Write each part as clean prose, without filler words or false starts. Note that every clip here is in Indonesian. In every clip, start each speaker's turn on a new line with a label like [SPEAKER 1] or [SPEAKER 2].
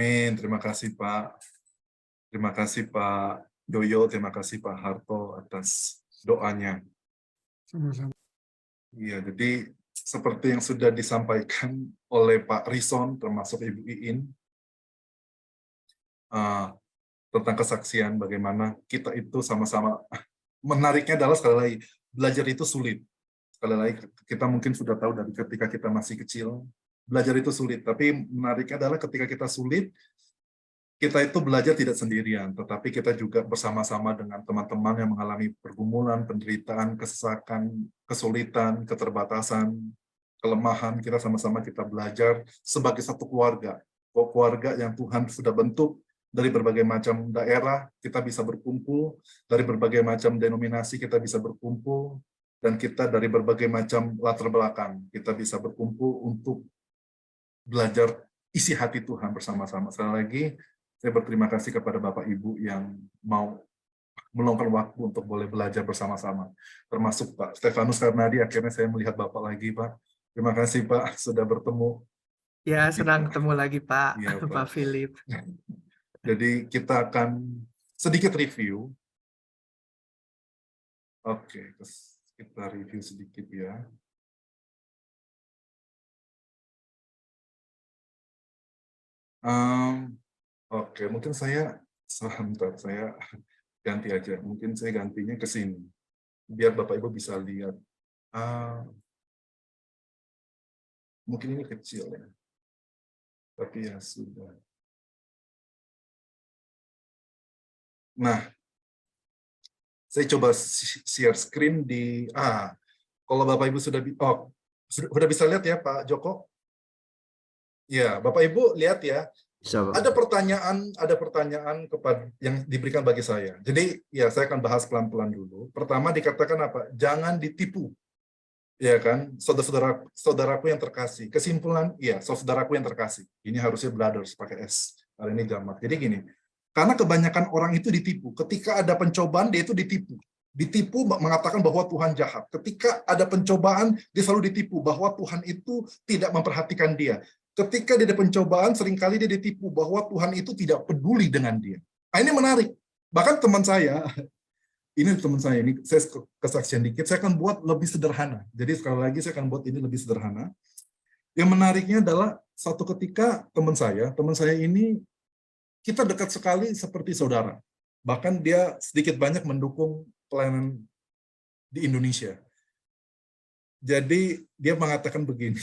[SPEAKER 1] Amin. Terima kasih Pak. Terima kasih Pak Doyo, terima kasih Pak Harto atas doanya.
[SPEAKER 2] Sama-sama.
[SPEAKER 1] Iya, jadi seperti yang sudah disampaikan oleh Pak Rison, termasuk Ibu Iin, tentang kesaksian bagaimana kita itu sama-sama, menariknya adalah sekali lagi, belajar itu sulit. Sekali lagi, kita mungkin sudah tahu dari ketika kita masih kecil, belajar itu sulit. Tapi menariknya adalah ketika kita sulit, kita itu belajar tidak sendirian, tetapi kita juga bersama-sama dengan teman-teman yang mengalami pergumulan, penderitaan, kesesakan, kesulitan, keterbatasan, kelemahan. Kita sama-sama kita belajar sebagai satu keluarga. Keluarga yang Tuhan sudah bentuk dari berbagai macam daerah, kita bisa berkumpul, dari berbagai macam denominasi kita bisa berkumpul, dan kita dari berbagai macam latar belakang, kita bisa berkumpul untuk belajar isi hati Tuhan bersama-sama. Sekali lagi, saya berterima kasih kepada Bapak Ibu yang mau meluangkan waktu untuk boleh belajar bersama-sama. Termasuk Pak Stefanus Karnadi, akhirnya saya melihat Bapak lagi, Pak. Terima kasih, Pak, sudah bertemu.
[SPEAKER 2] Ya, senang ketemu lagi, Pak.
[SPEAKER 1] Ya,
[SPEAKER 2] Pak Philip.
[SPEAKER 1] Jadi kita akan sedikit review. Oke, kita review sedikit ya. Oke, mungkin saya sebentar, saya ganti aja. Mungkin saya gantinya ke sini, biar Bapak Ibu bisa lihat. Mungkin ini kecil ya, tapi ya sudah. Nah, saya coba share screen di. Kalau Bapak Ibu sudah bisa lihat ya, Pak Joko? Ya, Bapak Ibu lihat ya. Ada pertanyaan kepada yang diberikan bagi saya. Jadi ya saya akan bahas pelan-pelan dulu. Pertama dikatakan apa? Jangan ditipu. Ya kan, saudaraku yang terkasih. Kesimpulan, ya, saudaraku yang terkasih. Ini harusnya brothers pakai S. Hari ini jamak. Jadi gini, karena kebanyakan orang itu ditipu. Ketika ada pencobaan, dia itu ditipu. Ditipu mengatakan bahwa Tuhan jahat. Ketika ada pencobaan, dia selalu ditipu bahwa Tuhan itu tidak memperhatikan dia. Ketika dia ada pencobaan, seringkali dia ditipu bahwa Tuhan itu tidak peduli dengan dia. Nah, ini menarik. Bahkan teman saya, ini saya kesaksian dikit, saya akan buat lebih sederhana. Jadi sekali lagi saya akan buat ini lebih sederhana. Yang menariknya adalah satu ketika teman saya ini, kita dekat sekali seperti saudara. Bahkan dia sedikit banyak mendukung pelayanan di Indonesia. Jadi dia mengatakan begini,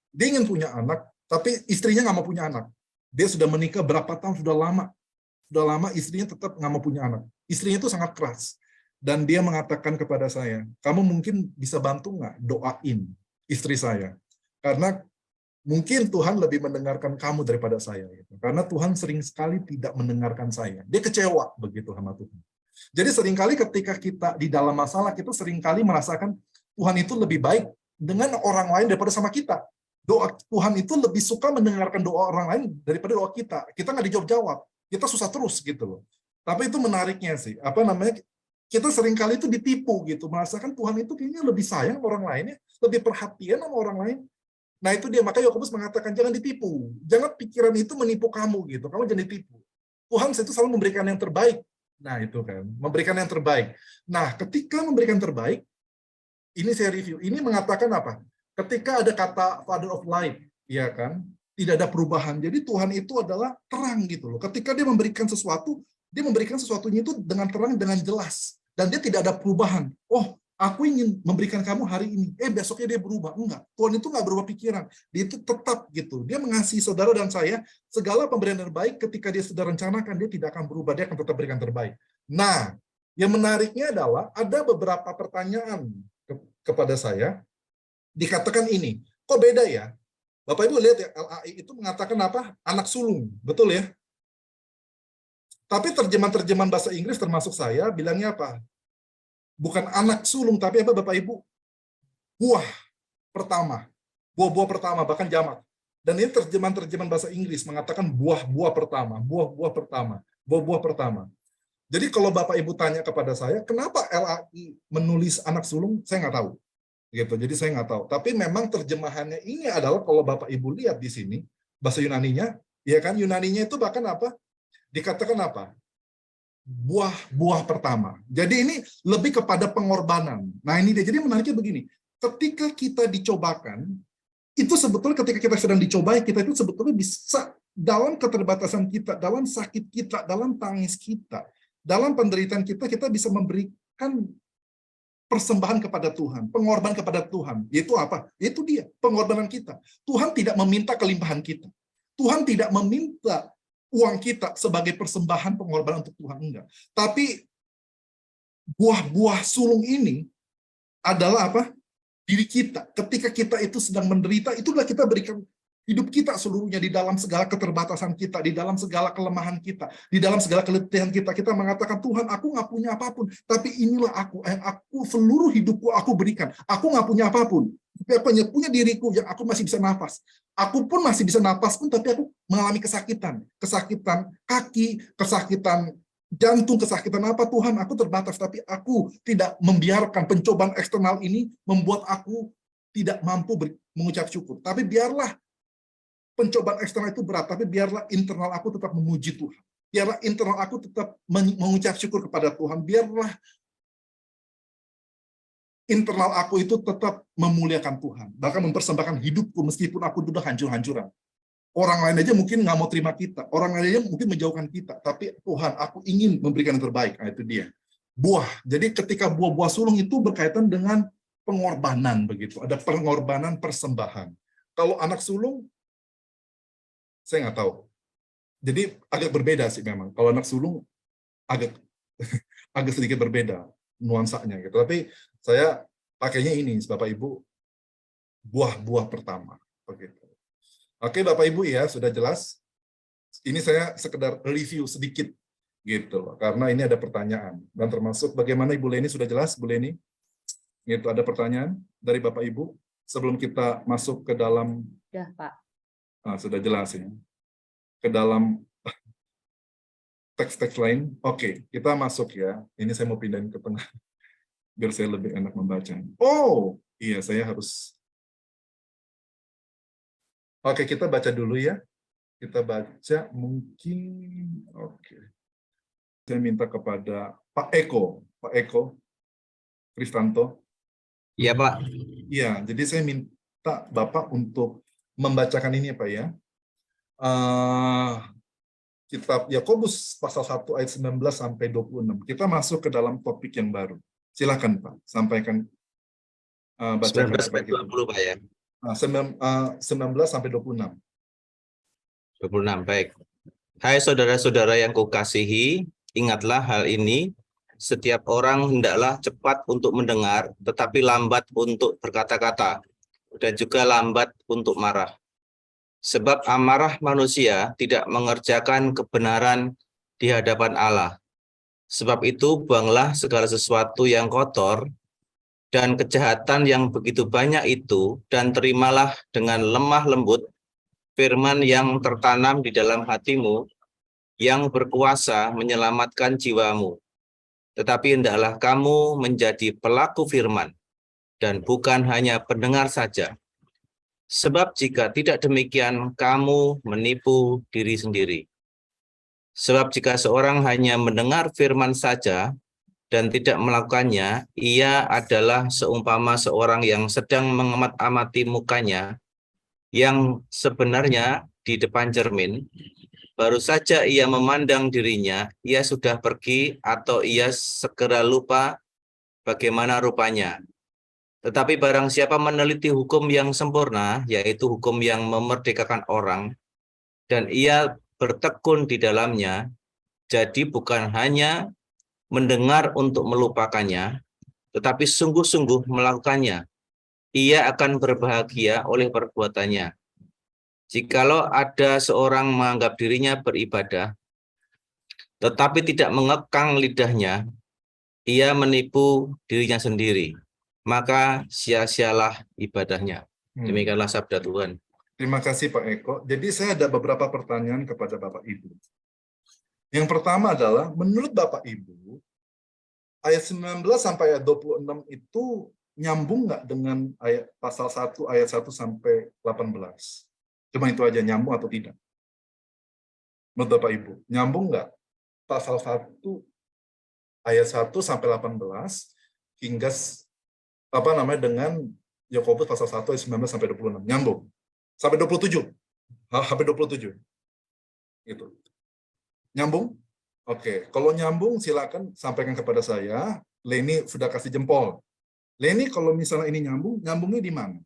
[SPEAKER 1] dia ingin punya anak, tapi istrinya nggak mau punya anak. Dia sudah menikah berapa tahun, sudah lama istrinya tetap nggak mau punya anak. Istrinya itu sangat keras. Dan dia mengatakan kepada saya, kamu mungkin bisa bantu nggak doain istri saya. Karena mungkin Tuhan lebih mendengarkan kamu daripada saya. Karena Tuhan sering sekali tidak mendengarkan saya. Dia kecewa begitu sama Tuhan. Jadi seringkali ketika kita di dalam masalah, kita seringkali merasakan Tuhan itu lebih baik dengan orang lain daripada sama kita. Doa Tuhan itu lebih suka mendengarkan doa orang lain daripada doa kita. Kita nggak dijawab-jawab. Kita susah terus gitu loh. Tapi itu menariknya sih. Kita seringkali itu ditipu gitu. Merasakan Tuhan itu kayaknya lebih sayang orang lainnya, lebih perhatian sama orang lain. Nah itu dia, makanya Yakobus mengatakan jangan ditipu. Jangan pikiran itu menipu kamu gitu. Kamu jangan ditipu. Tuhan itu selalu memberikan yang terbaik. Nah itu kan, memberikan yang terbaik. Nah ketika memberikan terbaik, ini saya review. Ini mengatakan apa? Ketika ada kata Father of Light, ya kan, tidak ada perubahan. Jadi Tuhan itu adalah terang gitu loh. Ketika dia memberikan sesuatunya itu dengan terang, dengan jelas. Dan dia tidak ada perubahan. Oh, aku ingin memberikan kamu hari ini. Besoknya dia berubah. Enggak. Tuhan itu enggak berubah pikiran. Dia itu tetap gitu. Dia mengasihi saudara dan saya. Segala pemberian terbaik ketika dia sudah rencanakan, dia tidak akan berubah. Dia akan tetap berikan terbaik. Nah, yang menariknya adalah ada beberapa pertanyaan kepada saya. Dikatakan ini, kok beda ya? Bapak Ibu lihat ya, LAI itu mengatakan apa? Anak sulung, betul ya? Tapi terjemahan bahasa Inggris termasuk saya bilangnya apa? Bukan anak sulung, tapi apa Bapak Ibu? Buah pertama. Buah-buah pertama, bahkan jamak. Dan ini terjemahan bahasa Inggris mengatakan buah-buah pertama, buah-buah pertama, buah-buah pertama. Jadi kalau Bapak Ibu tanya kepada saya, kenapa LAI menulis anak sulung? Saya nggak tahu. Gitu. Jadi saya nggak tahu. Tapi memang terjemahannya ini adalah kalau Bapak Ibu lihat di sini, bahasa Yunaninya, Ya kan, Yunaninya itu bahkan apa? Dikatakan apa? Buah pertama. Jadi ini lebih kepada pengorbanan. Nah ini dia. Jadi menariknya begini. Ketika kita dicobakan, itu sebetulnya ketika kita sedang dicobai, kita itu sebetulnya bisa dalam keterbatasan kita, dalam sakit kita, dalam tangis kita, dalam penderitaan kita, kita bisa memberikan persembahan kepada Tuhan, pengorbanan kepada Tuhan. Yaitu apa? Itu dia, pengorbanan kita. Tuhan tidak meminta kelimpahan kita. Tuhan tidak meminta uang kita sebagai persembahan pengorbanan untuk Tuhan, enggak. Tapi buah-buah sulung ini adalah apa? Diri kita. Ketika kita itu sedang menderita, itulah kita berikan hidup kita seluruhnya di dalam segala keterbatasan kita, di dalam segala kelemahan kita, di dalam segala keletihan kita. Kita mengatakan, Tuhan, aku nggak punya apapun, tapi inilah aku seluruh hidupku aku berikan. Aku nggak punya apapun, tapi aku hanya punya diriku yang aku masih bisa nafas. Aku pun masih bisa nafas pun, tapi aku mengalami kesakitan. Kesakitan kaki, kesakitan jantung, kesakitan apa, Tuhan, aku terbatas, tapi aku tidak membiarkan pencobaan eksternal ini membuat aku tidak mampu mengucap syukur. Tapi biarlah pencobaan eksternal itu berat, tapi biarlah internal aku tetap memuji Tuhan. Biarlah internal aku tetap mengucap syukur kepada Tuhan. Biarlah internal aku itu tetap memuliakan Tuhan. Bahkan mempersembahkan hidupku meskipun aku sudah hancur-hancuran. Orang lain aja mungkin nggak mau terima kita. Orang lain aja mungkin menjauhkan kita. Tapi Tuhan, aku ingin memberikan yang terbaik. Nah, itu dia. Buah. Jadi ketika buah-buah sulung itu berkaitan dengan pengorbanan begitu. Ada pengorbanan persembahan. Kalau anak sulung, saya nggak tahu. Jadi agak berbeda sih memang. Kalau anak sulung agak agak sedikit berbeda nuansanya gitu. Tapi saya pakainya ini, Bapak Ibu, buah-buah pertama begitu. Oke, Bapak Ibu ya, sudah jelas. Ini saya sekedar review sedikit gitu loh, karena ini ada pertanyaan dan termasuk bagaimana Ibu Leni, sudah jelas Bu Leni? Gitu, ada pertanyaan dari Bapak Ibu sebelum kita masuk ke dalam.
[SPEAKER 3] Ya, Pak.
[SPEAKER 1] Sudah jelas ya. Ke dalam teks-teks lain. Oke, kita masuk ya. Ini saya mau pindahin ke tengah biar saya lebih enak membaca. Oh, iya, saya harus. Oke, kita baca dulu ya. Kita baca mungkin. Oke. Saya minta kepada Pak Eko Kristanto.
[SPEAKER 4] Iya, Pak.
[SPEAKER 1] Iya, jadi saya minta Bapak untuk membacakan ini ya, Pak ya. Kitab Yakobus pasal 1 ayat 19 sampai 26. Kita masuk ke dalam topik yang baru. Silakan Pak, sampaikan bacaan
[SPEAKER 4] 19 sampai 20 Pak ya.
[SPEAKER 1] 19 sampai 26.
[SPEAKER 4] 26, baik. Hai saudara-saudara yang kukasihi, ingatlah hal ini, setiap orang hendaklah cepat untuk mendengar, tetapi lambat untuk berkata-kata, dan juga lambat untuk marah. Sebab amarah manusia tidak mengerjakan kebenaran di hadapan Allah. Sebab itu buanglah segala sesuatu yang kotor dan kejahatan yang begitu banyak itu, dan terimalah dengan lemah lembut firman yang tertanam di dalam hatimu, yang berkuasa menyelamatkan jiwamu. Tetapi hendaklah kamu menjadi pelaku firman, dan bukan hanya pendengar saja. Sebab jika tidak demikian, kamu menipu diri sendiri. Sebab jika seorang hanya mendengar firman saja dan tidak melakukannya, ia adalah seumpama seorang yang sedang mengamat-amati mukanya, yang sebenarnya di depan cermin, baru saja ia memandang dirinya, ia sudah pergi atau ia segera lupa bagaimana rupanya. Tetapi barang siapa meneliti hukum yang sempurna, yaitu hukum yang memerdekakan orang, dan ia bertekun di dalamnya, jadi bukan hanya mendengar untuk melupakannya, tetapi sungguh-sungguh melakukannya, ia akan berbahagia oleh perbuatannya. Jikalau ada seorang menganggap dirinya beribadah, tetapi tidak mengekang lidahnya, ia menipu dirinya sendiri. Maka sia-sialah ibadahnya. Demikianlah sabda Tuhan.
[SPEAKER 1] Terima kasih Pak Eko. Jadi saya ada beberapa pertanyaan kepada Bapak Ibu. Yang pertama adalah, menurut Bapak Ibu, ayat 19 sampai ayat 26 itu nyambung nggak dengan ayat pasal 1 ayat 1 sampai 18? Cuma itu aja, nyambung atau tidak? menurut Bapak Ibu, nyambung nggak pasal 1 ayat 1 sampai 18 hingga dengan Yakobus pasal 1 ayat 19 sampai 26. Nyambung. Sampai 27. Sampai 27. Gitu. Nyambung? Oke, kalau nyambung silakan sampaikan kepada saya. Leni sudah kasih jempol. Leni, kalau misalnya ini nyambung, nyambungnya di mana?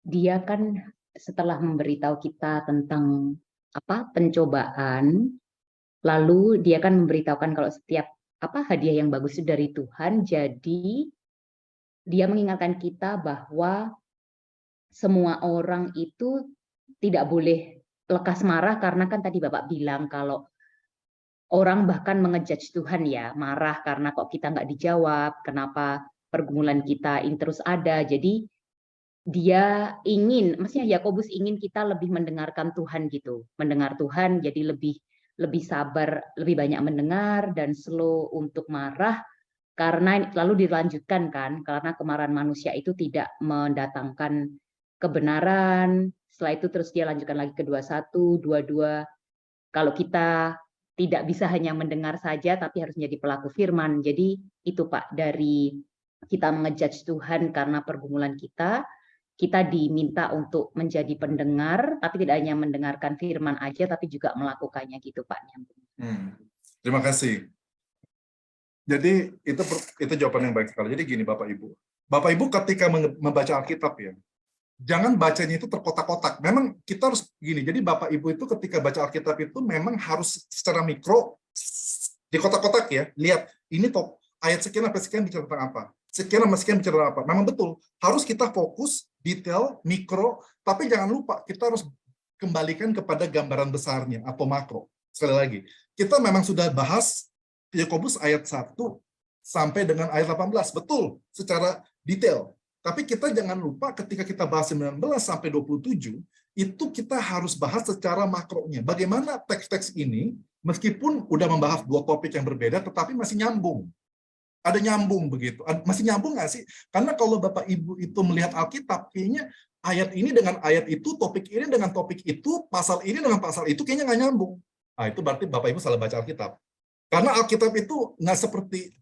[SPEAKER 3] Dia kan setelah memberitahu kita tentang pencobaan, lalu dia kan memberitahukan kalau setiap hadiah yang bagus itu dari Tuhan. Jadi dia mengingatkan kita bahwa semua orang itu tidak boleh lekas marah, karena kan tadi Bapak bilang kalau orang bahkan mengejudge Tuhan ya, marah karena kok kita nggak dijawab, kenapa pergumulan kita ini terus ada. Jadi dia ingin, maksudnya Yakobus ingin kita lebih mendengarkan Tuhan gitu, mendengar Tuhan, jadi lebih sabar, lebih banyak mendengar dan slow untuk marah, karena lalu dilanjutkan kan, karena kemarahan manusia itu tidak mendatangkan kebenaran. Setelah itu terus dia lanjutkan lagi ke 21, 22. Kalau kita tidak bisa hanya mendengar saja, tapi harus menjadi pelaku firman. Jadi itu Pak, dari kita mengejudge Tuhan karena pergumulan kita diminta untuk menjadi pendengar, tapi tidak hanya mendengarkan firman aja, tapi juga melakukannya gitu Pak.
[SPEAKER 1] Terima kasih. Jadi itu jawaban yang baik sekali. Jadi gini Bapak Ibu ketika membaca Alkitab ya, jangan bacanya itu terkotak-kotak. Memang kita harus gini. Jadi Bapak Ibu itu ketika baca Alkitab itu memang harus secara mikro di kotak-kotak ya. Lihat ini ayat sekian sampai sekian bicara tentang apa. Sekian sama sekian bicara apa. Memang betul. Harus kita fokus, detail, mikro, tapi jangan lupa kita harus kembalikan kepada gambaran besarnya atau makro. Sekali lagi, kita memang sudah bahas Yakobus ayat 1 sampai dengan ayat 18. Betul, secara detail. Tapi kita jangan lupa ketika kita bahas 19 sampai 27, itu kita harus bahas secara makronya. Bagaimana teks-teks ini, meskipun udah membahas 2 topik yang berbeda, tetapi masih nyambung. Ada nyambung begitu. Masih nyambung nggak sih? Karena kalau Bapak Ibu itu melihat Alkitab, kayaknya ayat ini dengan ayat itu, topik ini dengan topik itu, pasal ini dengan pasal itu, kayaknya nggak nyambung. Nah, itu berarti Bapak Ibu salah baca Alkitab. Karena Alkitab itu nggak seperti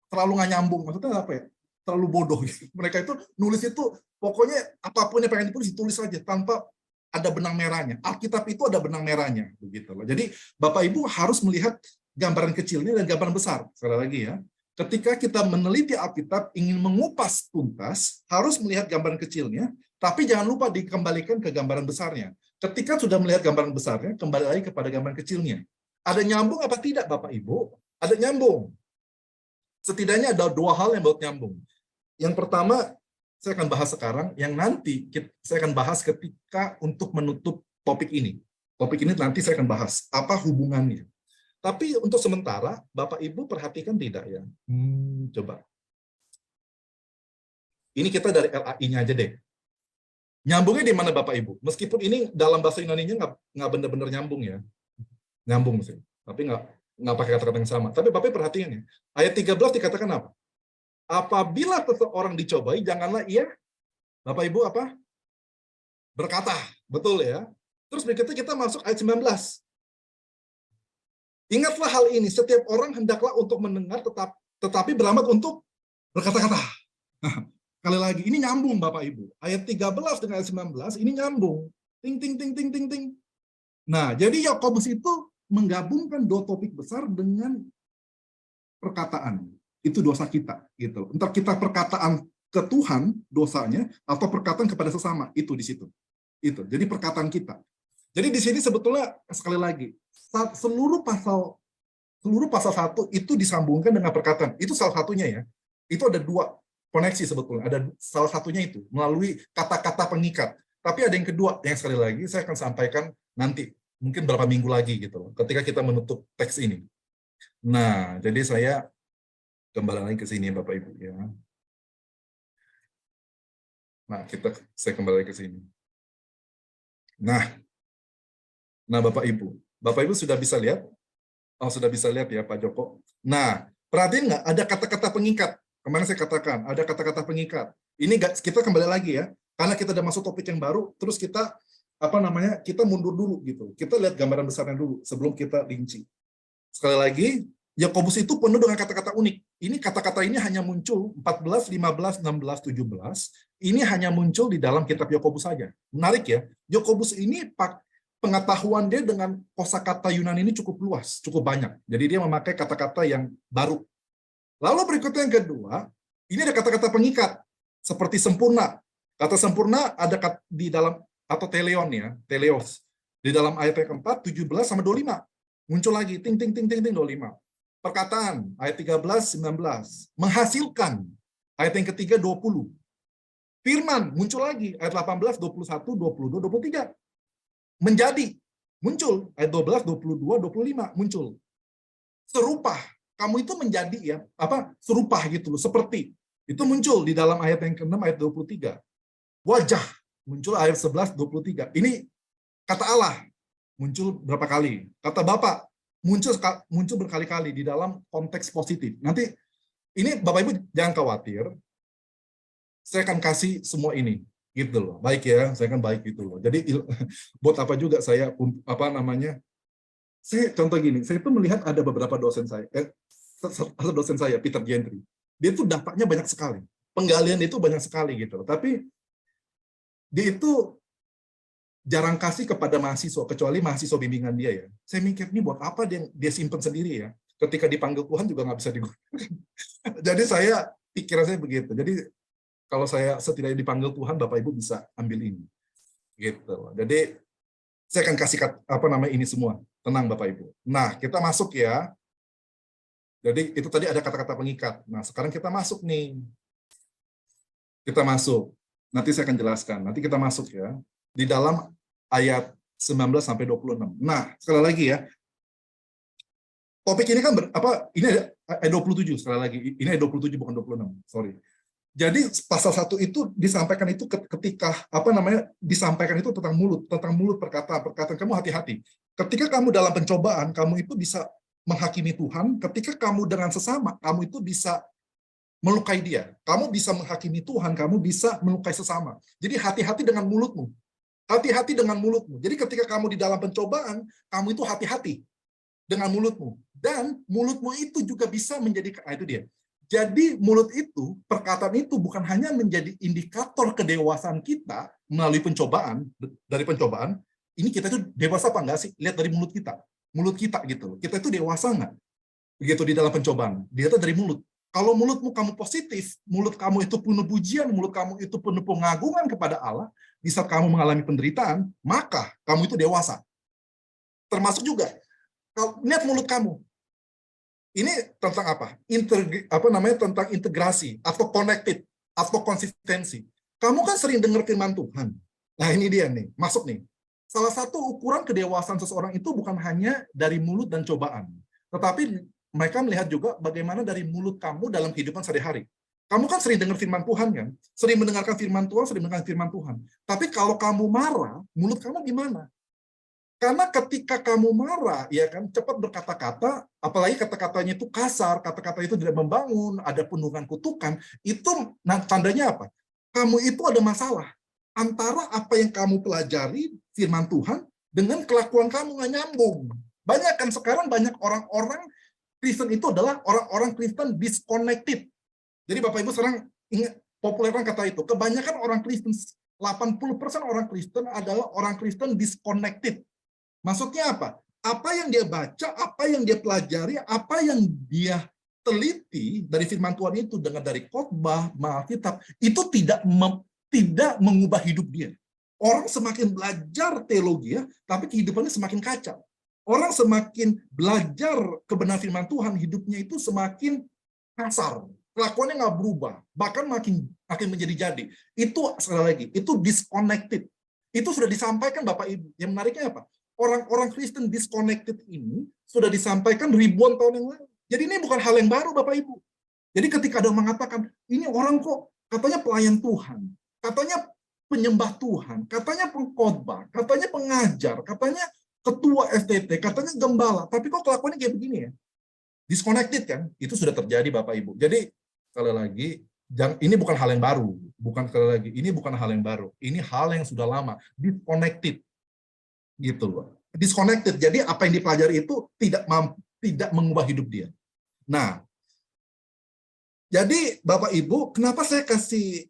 [SPEAKER 1] terlalu nggak nyambung. Maksudnya apa ya? Terlalu bodoh. Mereka itu nulis itu, pokoknya apapun yang pengen ditulis saja, tanpa ada benang merahnya. Alkitab itu ada benang merahnya. Begitu loh. Jadi Bapak Ibu harus melihat gambaran kecilnya dan gambaran besar. Sekali lagi ya. Ketika kita meneliti Alkitab, ingin mengupas tuntas, harus melihat gambaran kecilnya, tapi jangan lupa dikembalikan ke gambaran besarnya. Ketika sudah melihat gambaran besarnya, kembali lagi kepada gambaran kecilnya. Ada nyambung apa tidak, Bapak Ibu? Ada nyambung. Setidaknya ada 2 hal yang buat nyambung. Yang pertama, saya akan bahas sekarang, yang nanti saya akan bahas ketika untuk menutup topik ini. Topik ini nanti saya akan bahas, apa hubungannya. Tapi untuk sementara, Bapak Ibu perhatikan tidak ya? Coba. Ini kita dari LAI-nya aja deh. Nyambungnya di mana Bapak Ibu? Meskipun ini dalam bahasa Indonesia nggak benar-benar nyambung ya. Nyambung sih. Tapi nggak pakai kata-kata yang sama. Tapi Bapak perhatikan ya. Ayat 13 dikatakan apa? Apabila seseorang dicobai, janganlah ia, Bapak Ibu apa? Berkata. Betul ya. Terus berikutnya kita masuk ayat 19. Ingatlah hal ini, setiap orang hendaklah untuk mendengar tetapi beramat untuk berkata-kata. Kali lagi, ini nyambung Bapak Ibu. Ayat 13 dengan ayat 19, ini nyambung. Ting, ting, ting, ting, ting, ting. Nah, jadi Yakobus itu menggabungkan 2 topik besar dengan perkataan. Itu dosa kita. Gitu. Entah kita perkataan ke Tuhan, dosanya, atau perkataan kepada sesama. Itu di situ. Itu. Jadi perkataan kita. Jadi di sini sebetulnya, sekali lagi, seluruh pasal 1 itu disambungkan dengan perkataan. Itu salah satunya ya. Itu ada 2 koneksi sebetulnya. Ada salah satunya itu melalui kata-kata pengikat. Tapi ada yang kedua yang sekali lagi saya akan sampaikan nanti, mungkin berapa minggu lagi gitu. Ketika kita menutup teks ini. Nah, jadi saya kembali lagi ke sini Bapak Ibu ya. Nah, saya kembali ke sini. Nah Bapak Ibu sudah bisa lihat? Oh, sudah bisa lihat ya Pak Joko. Nah, perhatiin nggak ada kata-kata pengikat. Kemarin saya katakan, ada kata-kata pengikat. Ini kita kembali lagi ya, karena kita udah masuk topik yang baru, terus kita kita mundur dulu gitu. Kita lihat gambaran besarnya dulu sebelum kita rinci. Sekali lagi, Yakobus itu penuh dengan kata-kata unik. Ini kata-kata ini hanya muncul 14, 15, 16, 17. Ini hanya muncul di dalam kitab Yakobus saja. Menarik ya. Yakobus ini pengetahuan dia dengan kosakata Yunani ini cukup luas, cukup banyak. Jadi dia memakai kata-kata yang baru. Lalu berikutnya yang kedua, ini ada kata-kata pengikat seperti sempurna. Kata sempurna ada di dalam atau teleon ya, teleos. Di dalam ayat yang keempat 17 sama 25. Muncul lagi ting ting ting ting ting 25. Perkataan ayat 13 19. Menghasilkan ayat yang ketiga 20. Firman muncul lagi ayat 18 21 22 23. Menjadi muncul ayat 12 22 25 muncul. Serupa, kamu itu menjadi ya, serupa gitu loh, seperti. Itu muncul di dalam ayat yang ke-6 ayat 23. Wajah muncul ayat 11 23. Ini kata Allah muncul berapa kali? Kata Bapa muncul berkali-kali di dalam konteks positif. Nanti ini Bapak Ibu jangan khawatir. Saya akan kasih semua ini gitu loh. Baik ya, saya akan baik gitu loh. Jadi buat apa juga saya saya contoh gini, saya itu melihat ada beberapa dosen saya, Peter Gentry. Dia itu datanya banyak sekali. Penggalian itu banyak sekali gitu loh. Tapi dia itu jarang kasih kepada mahasiswa, kecuali mahasiswa bimbingan dia ya. Saya mikir, ini buat apa dia simpen sendiri ya. Ketika dipanggil Tuhan juga nggak bisa digunakan. Jadi pikiran saya begitu. Jadi kalau saya setidaknya dipanggil Tuhan, Bapak Ibu bisa ambil ini. Gitu. Jadi saya akan kasih ini semua. Tenang Bapak Ibu. Nah, kita masuk ya. Jadi itu tadi ada kata-kata pengikat. Nah, sekarang kita masuk nih. Kita masuk. Nanti saya akan jelaskan. Nanti kita masuk ya. Di dalam ayat 19 sampai 26. Nah, sekali lagi ya. Topik ini kan ini ayat 27 sekali lagi. Ini ayat 27 bukan 26. Sorry. Jadi pasal 1 itu disampaikan itu ketika disampaikan itu tentang mulut perkataan kamu hati-hati. Ketika kamu dalam pencobaan, kamu itu bisa menghakimi Tuhan. Ketika kamu dengan sesama, kamu itu bisa melukai dia. Kamu bisa menghakimi Tuhan, kamu bisa melukai sesama. Jadi hati-hati dengan mulutmu. Hati-hati dengan mulutmu. Jadi ketika kamu di dalam pencobaan, kamu itu hati-hati dengan mulutmu. Dan mulutmu itu juga bisa menjadi, itu dia. Jadi mulut itu, perkataan itu bukan hanya menjadi indikator kedewasaan kita melalui pencobaan, dari pencobaan, ini kita itu dewasa apa enggak sih? Lihat dari mulut kita. Mulut kita gitu. Kita itu dewasa enggak? Begitu di dalam pencobaan. Dilihat dari mulut. Kalau mulutmu kamu positif, mulut kamu itu penuh pujian, mulut kamu itu penuh pengagungan kepada Allah, di saat kamu mengalami penderitaan, maka kamu itu dewasa. Termasuk juga, lihat mulut kamu. Ini tentang apa? Tentang integrasi atau connected atau konsistensi. Kamu kan sering dengar firman Tuhan. Nah, ini dia nih, masuk nih. Salah satu ukuran kedewasaan seseorang itu bukan hanya dari mulut dan cobaan, tetapi mereka melihat juga bagaimana dari mulut kamu dalam kehidupan sehari-hari. Kamu kan sering dengar firman Tuhan kan? Sering mendengarkan firman Tuhan, sering mendengarkan firman Tuhan. Tapi kalau kamu marah, mulut kamu gimana? Karena ketika kamu marah, ya kan, cepat berkata-kata, apalagi kata-katanya itu kasar, kata-kata itu tidak membangun, ada penuh dengan kutukan, itu tandanya apa? Kamu itu ada masalah antara apa yang kamu pelajari firman Tuhan dengan kelakuan kamu nggak nyambung. Banyak kan sekarang banyak orang-orang Kristen itu adalah orang-orang Kristen disconnected. Jadi Bapak Ibu sekarang ingat populerkan kata itu. Kebanyakan orang Kristen, 80% orang Kristen adalah orang Kristen disconnected. Maksudnya apa? Apa yang dia baca, apa yang dia pelajari, apa yang dia teliti dari firman Tuhan itu dengan dari khotbah, Alkitab, itu tidak mengubah hidup dia. Orang semakin belajar teologi, tapi kehidupannya semakin kacau. Orang semakin belajar kebenaran firman Tuhan, hidupnya itu semakin kasar. Kelakuannya nggak berubah, bahkan makin menjadi-jadi. Itu sekali lagi, itu disconnected. Itu sudah disampaikan Bapak Ibu. Yang menariknya apa? Orang-orang Kristen disconnected ini sudah disampaikan ribuan tahun yang lalu. Jadi ini bukan hal yang baru Bapak Ibu. Jadi ketika ada yang mengatakan, ini orang kok katanya pelayan Tuhan, katanya penyembah Tuhan, katanya pengkhotbah, katanya pengajar, katanya ketua STT, katanya gembala, tapi kok kelakuannya kayak begini ya? Disconnected kan? Itu sudah terjadi Bapak Ibu. Jadi sekali lagi, ini bukan hal yang baru. Bukan sekali lagi, ini bukan hal yang baru. Ini hal yang sudah lama. Disconnected. Gitu loh. Disconnected. Jadi apa yang dipelajari itu tidak mengubah hidup dia. Nah, jadi Bapak Ibu, kenapa saya kasih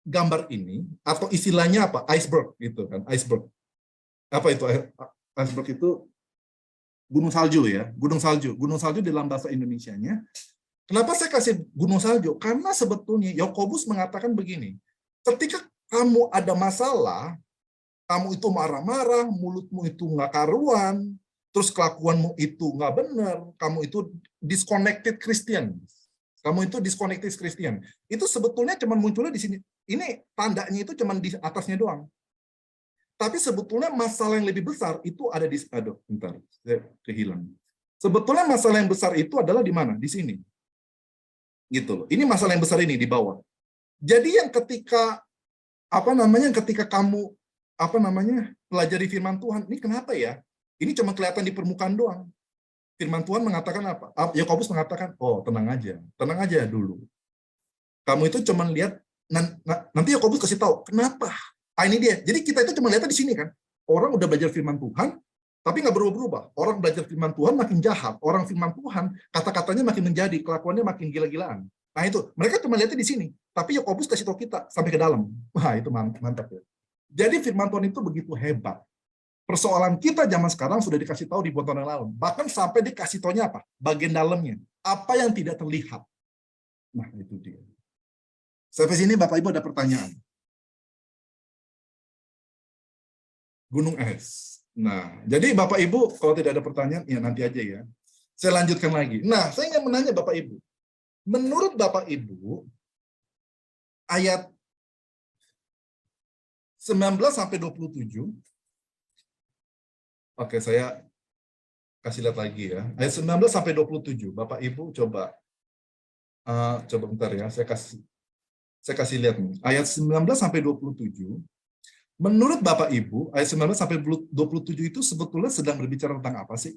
[SPEAKER 1] gambar ini atau istilahnya apa? Iceberg gitu kan, iceberg. Apa itu? Iceberg itu gunung salju ya, gunung salju. Gunung salju dalam bahasa Indonesianya. Kenapa saya kasih gunung salju? Karena sebetulnya Yakobus mengatakan begini, ketika kamu ada masalah, kamu itu marah-marah, mulutmu itu nggak karuan, terus kelakuanmu itu nggak benar, kamu itu disconnected Christian. Kamu itu disconnected Christian. Itu sebetulnya cuma munculnya di sini. Ini tandanya itu cuma di atasnya doang. Tapi sebetulnya masalah yang lebih besar itu ada di... Aduh, bentar, saya kehilangan. Sebetulnya masalah yang besar itu adalah di mana? Di sini. Gitu loh. Ini masalah yang besar ini di bawah. Jadi yang ketika ketika kamu pelajari firman Tuhan, ini kenapa ya? Ini cuma kelihatan di permukaan doang. Firman Tuhan mengatakan apa? Yakobus mengatakan, oh tenang aja dulu. Kamu itu cuma lihat, nanti Yakobus kasih tahu, kenapa? Ini dia. Jadi kita itu cuma lihatnya di sini kan. Orang udah belajar firman Tuhan, tapi nggak berubah-ubah. Orang belajar firman Tuhan makin jahat. Orang firman Tuhan, kata-katanya makin menjadi, kelakuannya makin gila-gilaan. Nah itu, mereka cuma lihatnya di sini. Tapi Yakobus kasih tahu kita, sampai ke dalam. Wah itu mantap ya. Jadi firman Tuhan itu begitu hebat. Persoalan kita zaman sekarang sudah dikasih tahu di tahun yang lalu. Bahkan sampai dikasih taunya apa? Bagian dalamnya. Apa yang tidak terlihat. Nah, itu dia. Sampai sini Bapak Ibu ada pertanyaan. Gunung es. Nah, jadi Bapak Ibu kalau tidak ada pertanyaan, ya nanti aja ya. Saya lanjutkan lagi. Nah, saya ingin menanya Bapak Ibu. Menurut Bapak Ibu, ayat 19-27, oke, saya kasih lihat lagi ya. Ayat 19-27. Bapak Ibu coba bentar ya. Saya kasih lihat nih. Ayat 19-27. Menurut Bapak Ibu, ayat 19-27 itu sebetulnya sedang berbicara tentang apa sih?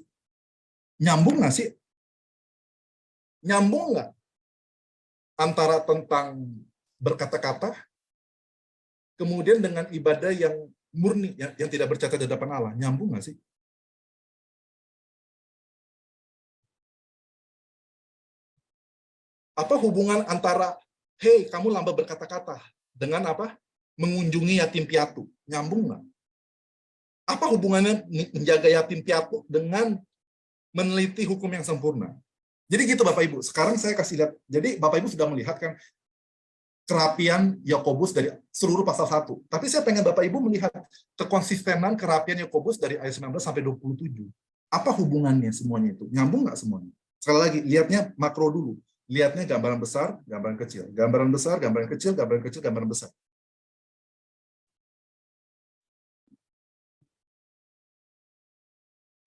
[SPEAKER 1] Nyambung nggak sih? Nyambung nggak? Antara tentang berkata-kata, kemudian dengan ibadah yang murni, yang tidak bercacat di hadapan Allah. Nyambung nggak sih? Apa hubungan antara, hey, kamu lambat berkata-kata, dengan apa? Mengunjungi yatim piatu. Nyambung nggak? Apa hubungannya menjaga yatim piatu dengan meneliti hukum yang sempurna? Jadi gitu Bapak Ibu. Sekarang saya kasih lihat. Jadi Bapak Ibu sudah melihat kan kerapian Yakobus dari seluruh pasal 1. Tapi saya pengen Bapak Ibu melihat kekonsistenan kerapian Yakobus dari ayat 19-27. Apa hubungannya semuanya itu? Nyambung nggak semuanya? Sekali lagi, lihatnya makro dulu. Lihatnya gambaran besar, gambaran kecil. Gambaran besar, gambaran kecil, gambaran kecil, gambaran besar.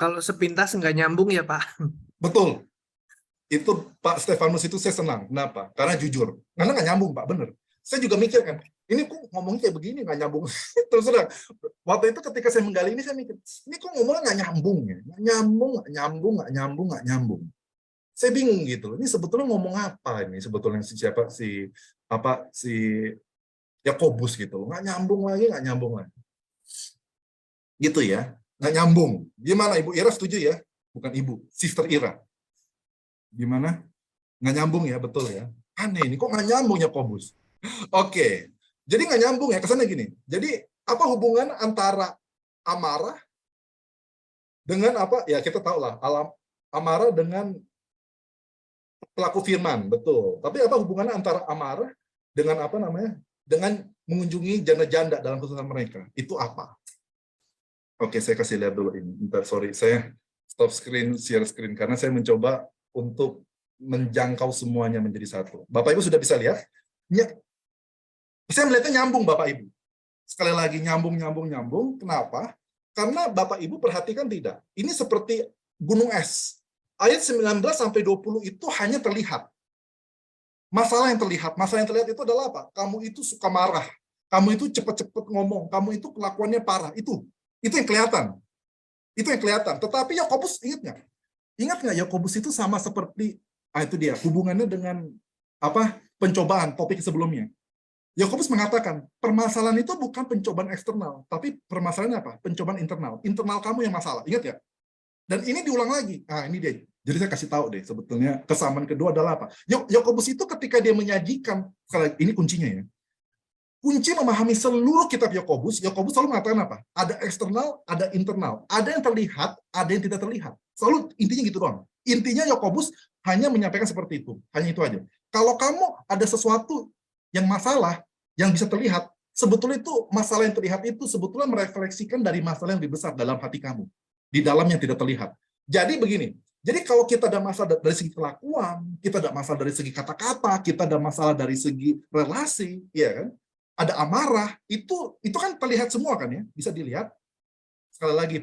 [SPEAKER 2] Kalau sepintas nggak nyambung ya Pak.
[SPEAKER 1] Betul. Itu Pak Stefanus itu saya senang. Kenapa? Karena jujur. Karena nggak nyambung, Pak. Bener. Saya juga mikir kan, ini kok ngomongnya kayak begini, nggak nyambung. Terus terang, waktu itu ketika saya menggali ini, saya mikir, ini kok ngomongnya nggak nyambung ya? Nggak nyambung. Saya bingung gitu. Ini sebetulnya ngomong apa ini? Sebetulnya si Yakobus gitu. Nggak nyambung lagi. Gitu ya. Nggak nyambung. Gimana Ibu Ira setuju ya? Bukan Ibu, Sister Ira. Gimana? Nggak nyambung ya, betul ya. Aneh ini, kok nggak nyambung Yakobus? Oke, jadi nggak nyambung ya, kesannya gini. Jadi apa hubungan antara amarah dengan apa? Ya kita tahu lah, amarah dengan pelaku firman, betul. Tapi apa hubungannya antara amarah dengan apa namanya? Dengan mengunjungi janda-janda dalam kesusahan mereka? Itu apa? Oke, saya kasih lihat dulu ini. Bentar, sorry, saya stop screen, share screen karena saya mencoba untuk menjangkau semuanya menjadi satu. Bapak Ibu sudah bisa lihat? Saya melihatnya nyambung Bapak Ibu. Sekali lagi nyambung. Kenapa? Karena Bapak Ibu perhatikan tidak. Ini seperti gunung es. Ayat 19-20 itu hanya terlihat. Masalah yang terlihat itu adalah apa? Kamu itu suka marah. Kamu itu cepat-cepat ngomong. Kamu itu kelakuannya parah. Itu yang kelihatan. Tetapi Yakobus ingat nggak Yakobus itu sama seperti itu dia hubungannya dengan apa pencobaan topik sebelumnya. Yakobus mengatakan, permasalahan itu bukan pencobaan eksternal, tapi permasalahan apa? Pencobaan internal. Internal kamu yang masalah. Ingat ya? Dan ini diulang lagi. Ah, ini dia. Jadi saya kasih tahu deh, sebetulnya kesamaan kedua adalah apa? Yakobus itu ketika dia menyajikan, ini kuncinya ya. Kunci memahami seluruh kitab Yakobus selalu mengatakan apa? Ada eksternal, ada internal. Ada yang terlihat, ada yang tidak terlihat. Selalu intinya gitu doang. Intinya Yakobus hanya menyampaikan seperti itu. Hanya itu aja. Kalau kamu ada sesuatu yang masalah, yang bisa terlihat, sebetulnya itu masalah yang terlihat itu sebetulnya merefleksikan dari masalah yang lebih besar dalam hati kamu. Di dalam yang tidak terlihat. Jadi begini, jadi kalau kita ada masalah dari segi kelakuan, kita ada masalah dari segi kata-kata, kita ada masalah dari segi relasi, ya kan? Ada amarah, itu kan terlihat semua kan ya, bisa dilihat. Sekali lagi,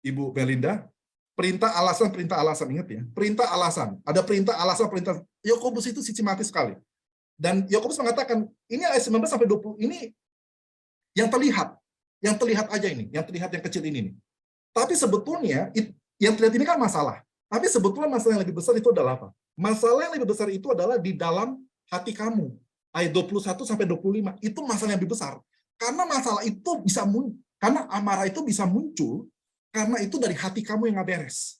[SPEAKER 1] Ibu Belinda, perintah alasan, ingat ya, perintah alasan, ada perintah alasan, perintah. Yakobus itu sistematis sekali. Dan Yakobus mengatakan, ini ayat 19 sampai 20 ini yang terlihat aja ini, yang terlihat yang kecil ini nih. Tapi sebetulnya yang terlihat ini kan masalah. Tapi sebetulnya masalah yang lebih besar itu adalah apa? Masalah yang lebih besar itu adalah di dalam hati kamu. Ayat 21 sampai 25 itu masalah yang lebih besar. Karena masalah itu bisa karena amarah itu bisa muncul karena itu dari hati kamu yang nggak beres.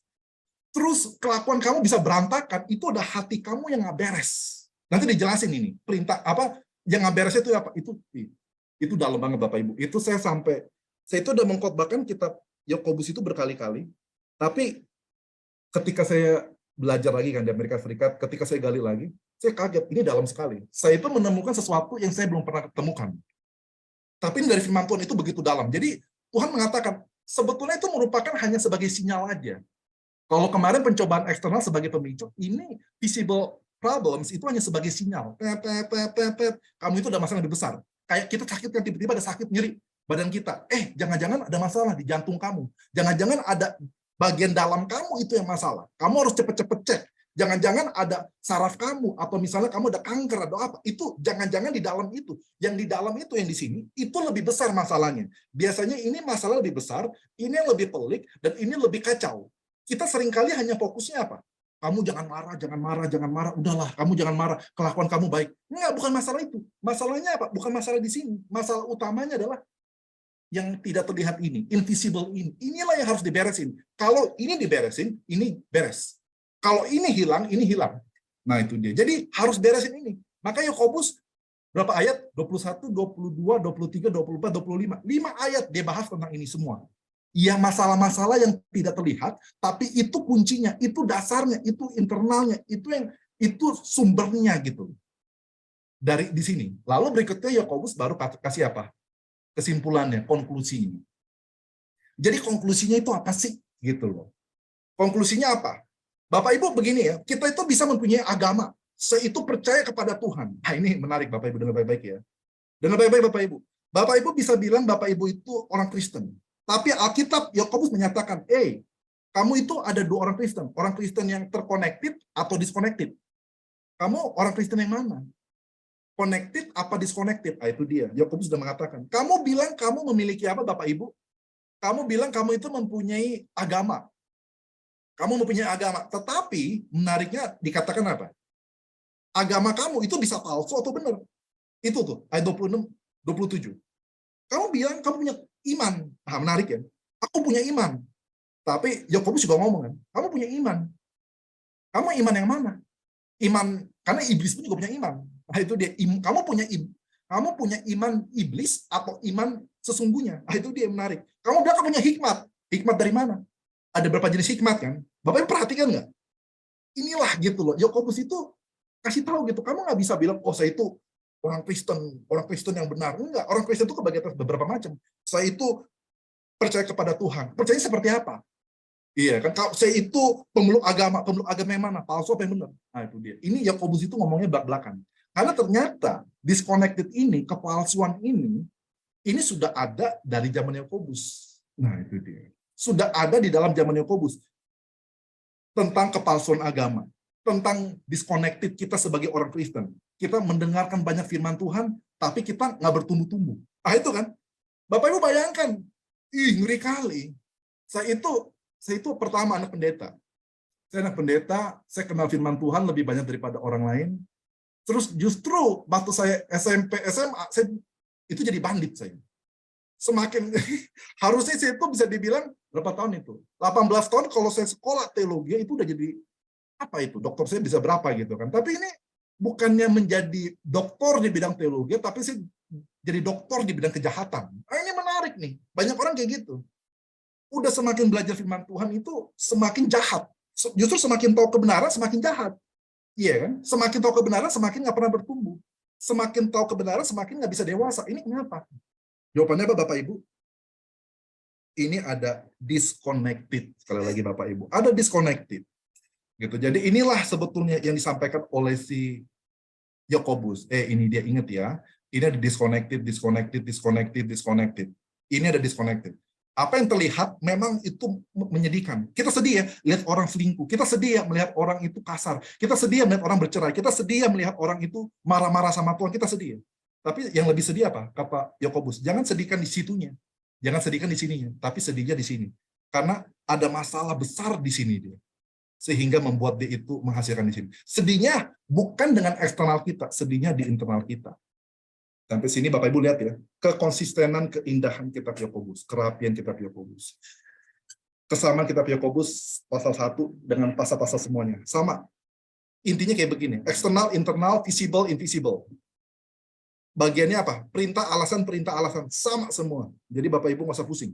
[SPEAKER 1] Terus kelakuan kamu bisa berantakan, itu ada hati kamu yang nggak beres. Nanti dijelasin ini, perintah apa yang nggak beres itu apa? Itu dalam banget Bapak Ibu. Itu saya itu udah mengkhotbahkan kitab Yakobus itu berkali-kali. Tapi ketika saya belajar lagi kan di Amerika Serikat, ketika saya gali lagi, saya kaget, ini dalam sekali. Saya itu menemukan sesuatu yang saya belum pernah temukan. Tapi ini dari firman Tuhan itu begitu dalam. Jadi Tuhan mengatakan, sebetulnya itu merupakan hanya sebagai sinyal aja. Kalau kemarin pencobaan eksternal sebagai pemicu, ini visible problems itu hanya sebagai sinyal. Kamu itu ada masalah yang lebih besar. Kayak kita sakit kan, tiba-tiba ada sakit nyeri badan kita. Jangan-jangan ada masalah di jantung kamu. Jangan-jangan ada bagian dalam kamu itu yang masalah. Kamu harus cepet-cepet cek. Jangan-jangan ada saraf kamu, atau misalnya kamu ada kanker atau apa. Itu jangan-jangan di dalam itu. Yang di dalam itu yang di sini, itu lebih besar masalahnya. Biasanya ini masalah lebih besar, ini yang lebih pelik, dan ini lebih kacau. Kita seringkali hanya fokusnya apa? Kamu jangan marah, udahlah, kamu jangan marah, kelakuan kamu baik. Enggak, bukan masalah itu. Masalahnya apa? Bukan masalah di sini. Masalah utamanya adalah yang tidak terlihat ini, invisible ini. Inilah yang harus diberesin. Kalau ini diberesin, ini beres. Kalau ini hilang, ini hilang. Nah, itu dia. Jadi harus beresin ini. Maka Yakobus berapa ayat? 21, 22, 23, 24, 25. 5 ayat dia bahas tentang ini semua. Ya, masalah-masalah yang tidak terlihat, tapi itu kuncinya, itu dasarnya, itu internalnya, itu sumbernya gitu. Dari di sini. Lalu berikutnya Yakobus baru kasih apa? Kesimpulannya, konklusinya. Jadi konklusinya itu apa sih? Gitu loh. Konklusinya apa? Bapak Ibu begini ya, kita itu bisa mempunyai agama, itu percaya kepada Tuhan. Nah, ini menarik Bapak Ibu, dengar baik-baik ya. Dengar baik-baik Bapak Ibu. Bapak Ibu bisa bilang Bapak Ibu itu orang Kristen. Tapi Alkitab Yakobus menyatakan, kamu itu ada 2 orang Kristen yang terconnected atau disconnected. Kamu orang Kristen yang mana? Connected apa disconnected? Itu dia. Yakobus sudah mengatakan. Kamu bilang kamu memiliki apa Bapak Ibu? Kamu bilang kamu itu mempunyai agama. Kamu mempunyai agama. Tetapi menariknya dikatakan apa? Agama kamu itu bisa palsu atau benar. Itu tuh, ayat 26, 27. Kamu bilang kamu punya iman. Nah, menarik ya. Aku punya iman. Tapi Yakobus juga ngomong kan, kamu punya iman. Kamu iman yang mana? Iman, karena iblis pun juga punya iman. Nah, itu dia. Kamu punya iman iblis atau iman sesungguhnya. Nah, itu dia yang menarik. Kamu bilang kamu punya hikmat. Hikmat dari mana? Ada berapa jenis hikmat kan? Bapak perhatikan nggak? Inilah gitu loh. Yakobus itu kasih tahu gitu. Kamu nggak bisa bilang, saya itu orang Kristen yang benar. Enggak, orang Kristen itu kebagi atas beberapa macam. Saya itu percaya kepada Tuhan. Percayanya seperti apa? Iya kan, kalau saya itu pemeluk agama yang mana? Palsu apa yang benar? Nah, itu dia. Ini Yakobus itu ngomongnya belak-belakan. Karena ternyata disconnected ini, kepalsuan ini sudah ada dari zaman Yakobus. Nah, itu dia. Sudah ada di dalam zaman Yakobus. Tentang kepalsuan agama. Tentang disconnected kita sebagai orang Kristen. Kita mendengarkan banyak firman Tuhan, tapi kita nggak bertumbuh-tumbuh. Nah, itu kan. Bapak Ibu bayangkan. Ngeri kali. Saya itu pertama anak pendeta. Saya anak pendeta, saya kenal firman Tuhan lebih banyak daripada orang lain. Terus justru waktu saya SMP, SMA, itu jadi bandit saya. Semakin harusnya saya itu bisa dibilang berapa tahun itu? 18 tahun kalau saya sekolah teologi itu udah jadi apa itu? Doktor saya bisa berapa gitu kan. Tapi ini bukannya menjadi doktor di bidang teologi, tapi saya jadi doktor di bidang kejahatan. Ini menarik nih. Banyak orang kayak gitu. Udah semakin belajar firman Tuhan itu semakin jahat. Justru semakin tahu kebenaran semakin jahat. Iya kan? Semakin tahu kebenaran semakin nggak pernah bertumbuh. Semakin tahu kebenaran semakin nggak bisa dewasa. Ini kenapa? Jawabannya apa Bapak Ibu? Ini ada disconnected. Sekali lagi Bapak Ibu, ada disconnected. Gitu. Jadi inilah sebetulnya yang disampaikan oleh si Yakobus. Ini dia, ingat ya. Ini ada disconnected. Ini ada disconnected. Apa yang terlihat memang itu menyedihkan. Kita sedih ya lihat orang selingkuh. Kita sedih ya melihat orang itu kasar. Kita sedih ya melihat orang bercerai. Kita sedih ya melihat orang itu marah-marah sama Tuhan. Kita sedih ya. Tapi yang lebih sedih apa? Kata Yakobus, jangan sedihkan di situnya. Jangan sedihkan di sininya, tapi sedihnya di sini. Karena ada masalah besar di sini dia. Sehingga membuat dia itu menghasilkan di sini. Sedihnya bukan dengan eksternal kita, sedihnya di internal kita. Sampai sini Bapak Ibu lihat ya, kekonsistenan, keindahan kitab Yakobus, kerapian kitab Yakobus. Kesamaan kitab Yakobus pasal 1 dengan pasal-pasal semuanya. Sama. Intinya kayak begini, eksternal, internal, visible, invisible. Bagiannya apa? Perintah alasan, sama semua. Jadi Bapak Ibu nggak usah pusing.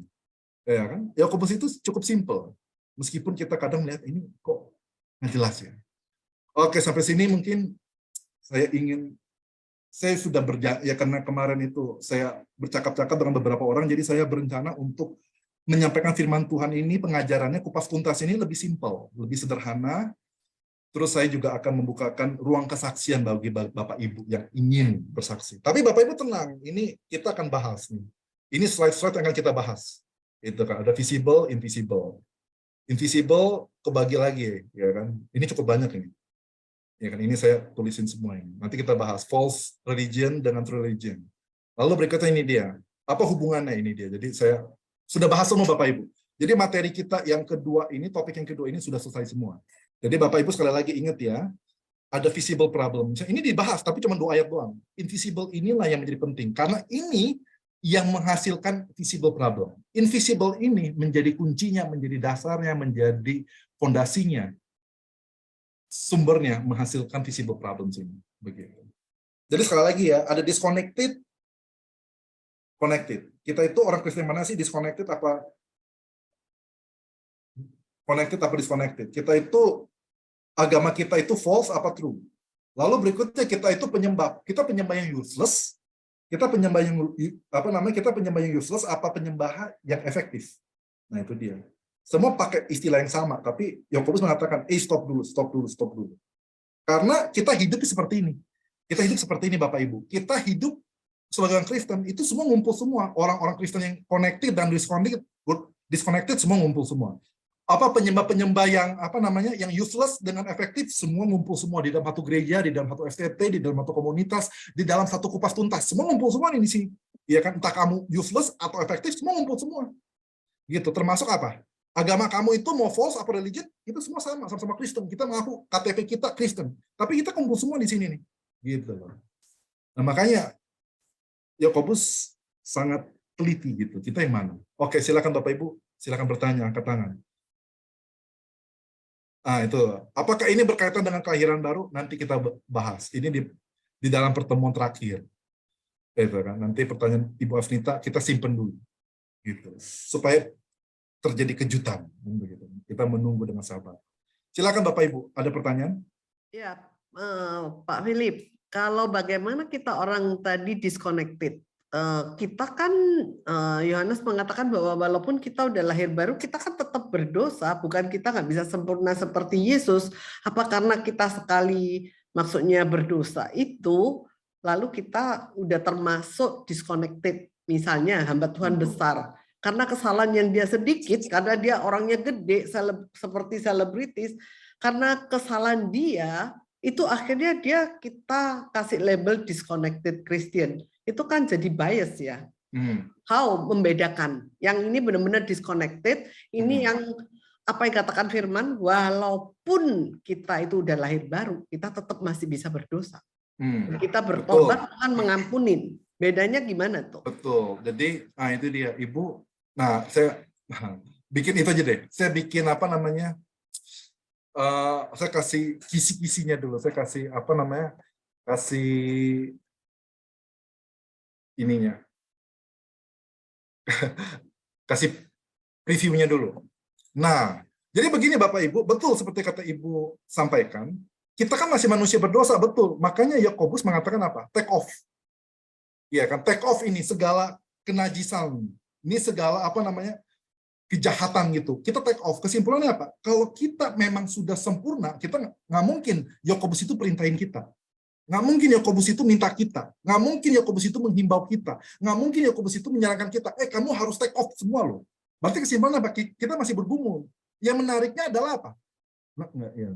[SPEAKER 1] Ya kan? Yakobus itu cukup simple. Meskipun kita kadang melihat ini kok nggak jelas ya. Oke, sampai sini mungkin saya sudah ya karena kemarin itu saya bercakap-cakap dengan beberapa orang, jadi saya berencana untuk menyampaikan firman Tuhan ini, pengajarannya kupas tuntas ini lebih simpel, lebih sederhana. Terus saya juga akan membukakan ruang kesaksian bagi Bapak Ibu yang ingin bersaksi. Tapi Bapak Ibu tenang, ini kita akan bahas nih. Ini slide-slide yang akan kita bahas. Itu kan ada visible, invisible. Invisible kebagi lagi, ya kan? Ini cukup banyak ini. Ya kan, ini saya tulisin semua ini. Nanti kita bahas false religion dengan true religion. Lalu berikutnya ini dia. Apa hubungannya ini dia? Jadi saya sudah bahas semua Bapak Ibu. Jadi materi kita yang kedua ini, topik yang kedua ini sudah selesai semua. Jadi Bapak Ibu sekali lagi ingat ya, ada visible problem. Ini dibahas tapi cuma 2 ayat doang. Invisible inilah yang menjadi penting karena ini yang menghasilkan visible problem. Invisible ini menjadi kuncinya, menjadi dasarnya, menjadi fondasinya. Sumbernya menghasilkan visible problems ini. Begitu. Jadi sekali lagi ya, ada disconnected, connected. Kita itu orang Kristen mana sih? Disconnected apa? Connected apa disconnected? Kita itu, agama kita itu false apa true? Lalu berikutnya kita itu penyembah. Kita penyembah yang useless. Kita penyembah yang kita penyembah yang useless apa penyembah yang efektif? Nah itu dia. Semua pakai istilah yang sama, tapi Yakobus mengatakan, stop dulu. Karena kita hidup seperti ini. Kita hidup seperti ini, Bapak Ibu. Kita hidup sebagai orang Kristen, itu semua ngumpul semua. Orang-orang Kristen yang connected dan disconnected semua ngumpul semua. Apa penyembah-penyembah yang useless dengan efektif, semua ngumpul semua di dalam satu gereja, di dalam satu FTT, di dalam satu komunitas, di dalam satu kupas tuntas. Semua ngumpul semua di sini. Ya kan, entah kamu useless atau efektif, semua ngumpul semua. Gitu, termasuk apa? Agama kamu itu mau false apa religion, itu semua sama-sama Kristen. Kita mengaku KTP kita Kristen, tapi kita kumpul semua di sini nih. Gitu loh. Nah, makanya Yakobus sangat teliti gitu. Kita yang mana? Oke, silakan Bapak Ibu, silakan bertanya, angkat tangan. Itu. Apakah ini berkaitan dengan kelahiran baru? Nanti kita bahas. Ini di dalam pertemuan terakhir. Itu kan. Nanti pertanyaan Ibu Afnita kita simpen dulu. Gitu. Supaya terjadi kejutan, begitu. Kita menunggu dengan sabar. Silakan Bapak Ibu, ada pertanyaan?
[SPEAKER 5] Ya, Pak Philip, kalau bagaimana kita orang tadi disconnected, kita kan Yohanes mengatakan bahwa walaupun kita udah lahir baru, kita kan tetap berdosa, bukan kita nggak bisa sempurna seperti Yesus. Apa karena kita sekali maksudnya berdosa itu, lalu kita udah termasuk disconnected, misalnya hamba Tuhan besar. Karena kesalahan yang dia sedikit, karena dia orangnya gede, seperti selebritis, karena kesalahan dia, itu akhirnya kita kasih label disconnected Christian. Itu kan jadi bias ya. How membedakan? Yang ini benar-benar disconnected, ini yang apa yang katakan Firman, walaupun kita itu udah lahir baru, kita tetap masih bisa berdosa. Kita bertobat, Tuhan mengampunin. Bedanya gimana tuh?
[SPEAKER 1] Betul. Jadi, itu dia, Ibu. Nah, saya bikin itu aja deh. Saya bikin apa namanya? Saya kasih kisi-kisinya dulu. Saya kasih apa namanya? Kasih ininya. Kasih previewnya dulu. Nah, jadi begini Bapak Ibu, betul seperti kata Ibu sampaikan, kita kan masih manusia berdosa, betul. Makanya Yakobus mengatakan apa? Take off. Iya kan, take off ini segala kenajisan, ini segala apa namanya kejahatan gitu. Kita take off. Kesimpulannya apa? Kalau kita memang sudah sempurna, kita nggak mungkin Yakobus itu perintahin kita. Nggak mungkin Yakobus itu minta kita. Nggak mungkin Yakobus itu menghimbau kita. Nggak mungkin Yakobus itu menyarankan kita. Kamu harus take off semua loh. Berarti kesimpulannya apa? Kita masih bergumul. Yang menariknya adalah apa? Nggak, ya.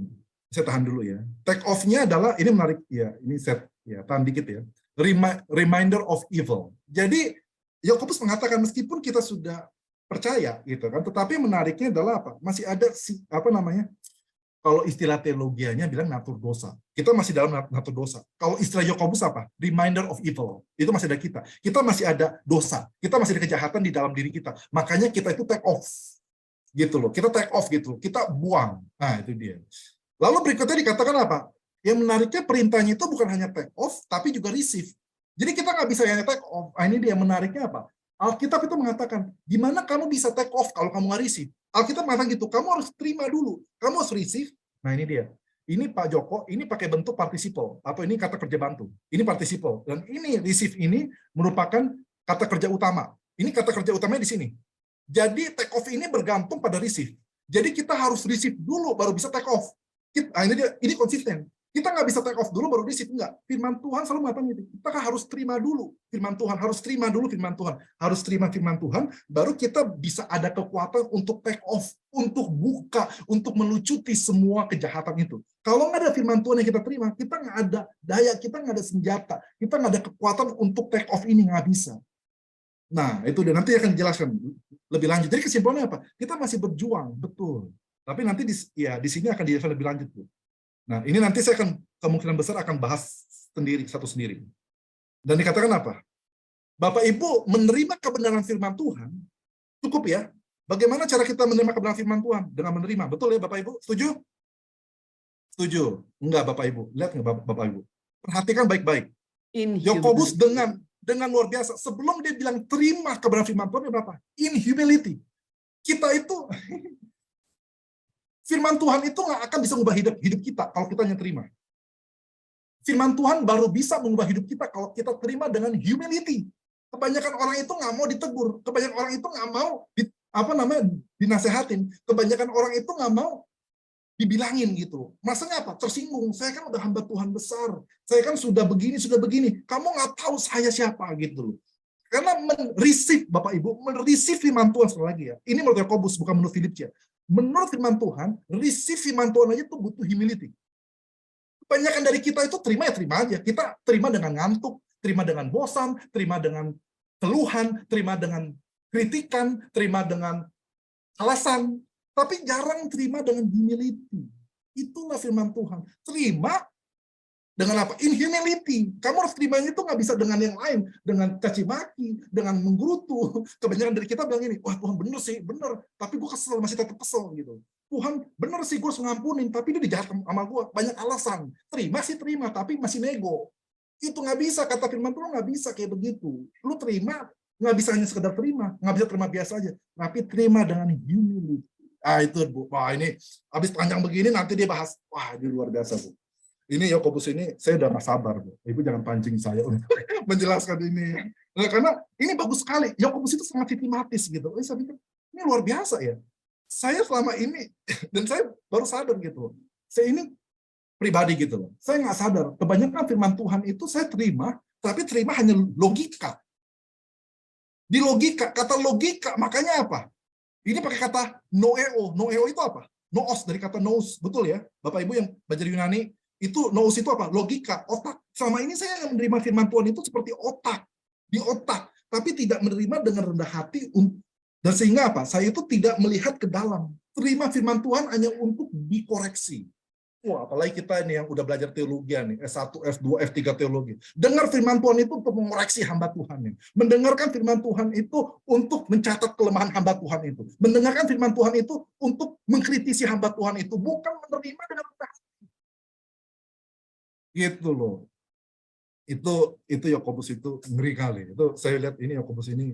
[SPEAKER 1] Saya tahan dulu ya. Take off-nya adalah ini menarik ya. Ini set ya. Tahan dikit ya. Reminder of evil. Jadi Yakobus mengatakan meskipun kita sudah percaya gitu kan, tetapi menariknya adalah apa? Masih ada apa namanya? Kalau istilah teologianya bilang natur dosa. Kita masih dalam natur dosa. Kalau istilah Yakobus apa? Reminder of evil. Itu masih ada kita. Kita masih ada dosa. Kita masih ada kejahatan di dalam diri kita. Makanya kita itu take off. Gitu loh. Kita take off gitu. Kita buang. Nah, itu dia. Lalu berikutnya dikatakan apa? Yang menariknya perintahnya itu bukan hanya take off, tapi juga receive. Jadi kita nggak bisa hanya take off. Ini dia menariknya apa? Alkitab itu mengatakan, gimana kamu bisa take off kalau kamu nggak receive? Alkitab mengatakan gitu, kamu harus terima dulu. Kamu harus receive. Nah ini dia. Ini Pak Joko, ini pakai bentuk participle. Atau ini kata kerja bantu. Ini participle. Dan ini receive ini merupakan kata kerja utama. Ini kata kerja utamanya di sini. Jadi take off ini bergantung pada receive. Jadi kita harus receive dulu baru bisa take off. Ini dia, ini konsisten. Kita nggak bisa take off dulu baru receive, enggak. Firman Tuhan selalu mengatakan gitu. Kita harus terima dulu firman Tuhan, harus terima dulu firman Tuhan, harus terima firman Tuhan, baru kita bisa ada kekuatan untuk take off, untuk buka, untuk melucuti semua kejahatan itu. Kalau nggak ada firman Tuhan yang kita terima, kita nggak ada daya, kita nggak ada senjata, kita nggak ada kekuatan untuk take off ini, nggak bisa. Nah, itu dia nanti akan dijelaskan lebih lanjut. Jadi kesimpulannya apa? Kita masih berjuang, betul. Tapi nanti di sini akan dijelaskan lebih lanjut, Bu. Nah, ini nanti saya akan kemungkinan besar akan bahas satu sendiri. Dan dikatakan apa? Bapak Ibu menerima kebenaran firman Tuhan, cukup ya. Bagaimana cara kita menerima kebenaran firman Tuhan? Dengan menerima. Betul ya Bapak Ibu? Setuju? Setuju? Enggak Bapak Ibu. Lihat nggak Bapak Ibu? Perhatikan baik-baik. Yakobus dengan luar biasa. Sebelum dia bilang terima kebenaran firman Tuhan, dia berapa? In humility. Kita itu firman Tuhan itu nggak akan bisa mengubah hidup kita kalau kita hanya terima. Firman Tuhan baru bisa mengubah hidup kita kalau kita terima dengan humility. Kebanyakan orang itu nggak mau ditegur. Kebanyakan orang itu nggak mau dinasehatin. Kebanyakan orang itu nggak mau dibilangin gitu. Maksudnya apa? Tersinggung. Saya kan udah hamba Tuhan besar. Saya kan sudah begini. Kamu nggak tahu saya siapa gitu loh. Karena mereceive Bapak Ibu, mereceive firman Tuhan sekali lagi ya. Ini menurut Yakobus bukan menurut Philip ya. Menurut firman Tuhan, receive firman Tuhan aja tuh butuh humility. Kebanyakan dari kita itu terima aja. Kita terima dengan ngantuk, terima dengan bosan, terima dengan keluhan, terima dengan kritikan, terima dengan alasan. Tapi jarang terima dengan humility. Itulah firman Tuhan. Terima dengan apa? In humility. Kamu harus terima itu nggak bisa dengan yang lain. Dengan caci maki, dengan menggerutu. Kebanyakan dari kita bilang ini, wah Tuhan bener sih, bener. Tapi gue kesel, masih tetap kesel gitu. Tuhan bener sih gue harus ngampunin, tapi dia dijahat sama gue. Banyak alasan. Terima sih terima, tapi masih nego. Itu nggak bisa, kata firman Tuhan nggak bisa kayak begitu. Lu terima, nggak bisa hanya sekedar terima. Nggak bisa terima biasa aja. Tapi terima dengan humility. Itu Bu. Wah ini, habis panjang begini nanti dia bahas. Wah ini luar biasa Bu. Ini Yakobus ini saya udah nggak sabar, Bu. Ibu jangan pancing saya untuk menjelaskan ini. Nah, karena ini bagus sekali. Yakobus itu sangat sistematis gitu. Saya pikir ini luar biasa ya. Saya selama ini dan saya baru sadar gitu. Saya ini pribadi gitu loh. Saya nggak sadar. Kebanyakan firman Tuhan itu saya terima, tapi terima hanya logika. Di logika, kata logika, makanya apa? Ini pakai kata noeo. Noeo itu apa? Noos dari kata nous, betul ya? Bapak Ibu yang belajar Yunani. Itu nous itu apa? Logika, otak. Selama ini saya menerima firman Tuhan itu seperti otak, di otak, tapi tidak menerima dengan rendah hati. Dan sehingga apa? Saya itu tidak melihat ke dalam. Terima firman Tuhan hanya untuk dikoreksi. Wah, apalagi kita ini yang udah belajar teologi nih, S1, S2, F3 teologi. Dengar firman Tuhan itu untuk mengoreksi hamba Tuhan nih. Mendengarkan firman Tuhan itu untuk mencatat kelemahan hamba Tuhan itu. Mendengarkan firman Tuhan itu untuk mengkritisi hamba Tuhan itu, bukan menerima dengan rendah hati. Gitu loh. Itu Yakobus itu ngeri kali. Itu saya lihat ini Yakobus ini,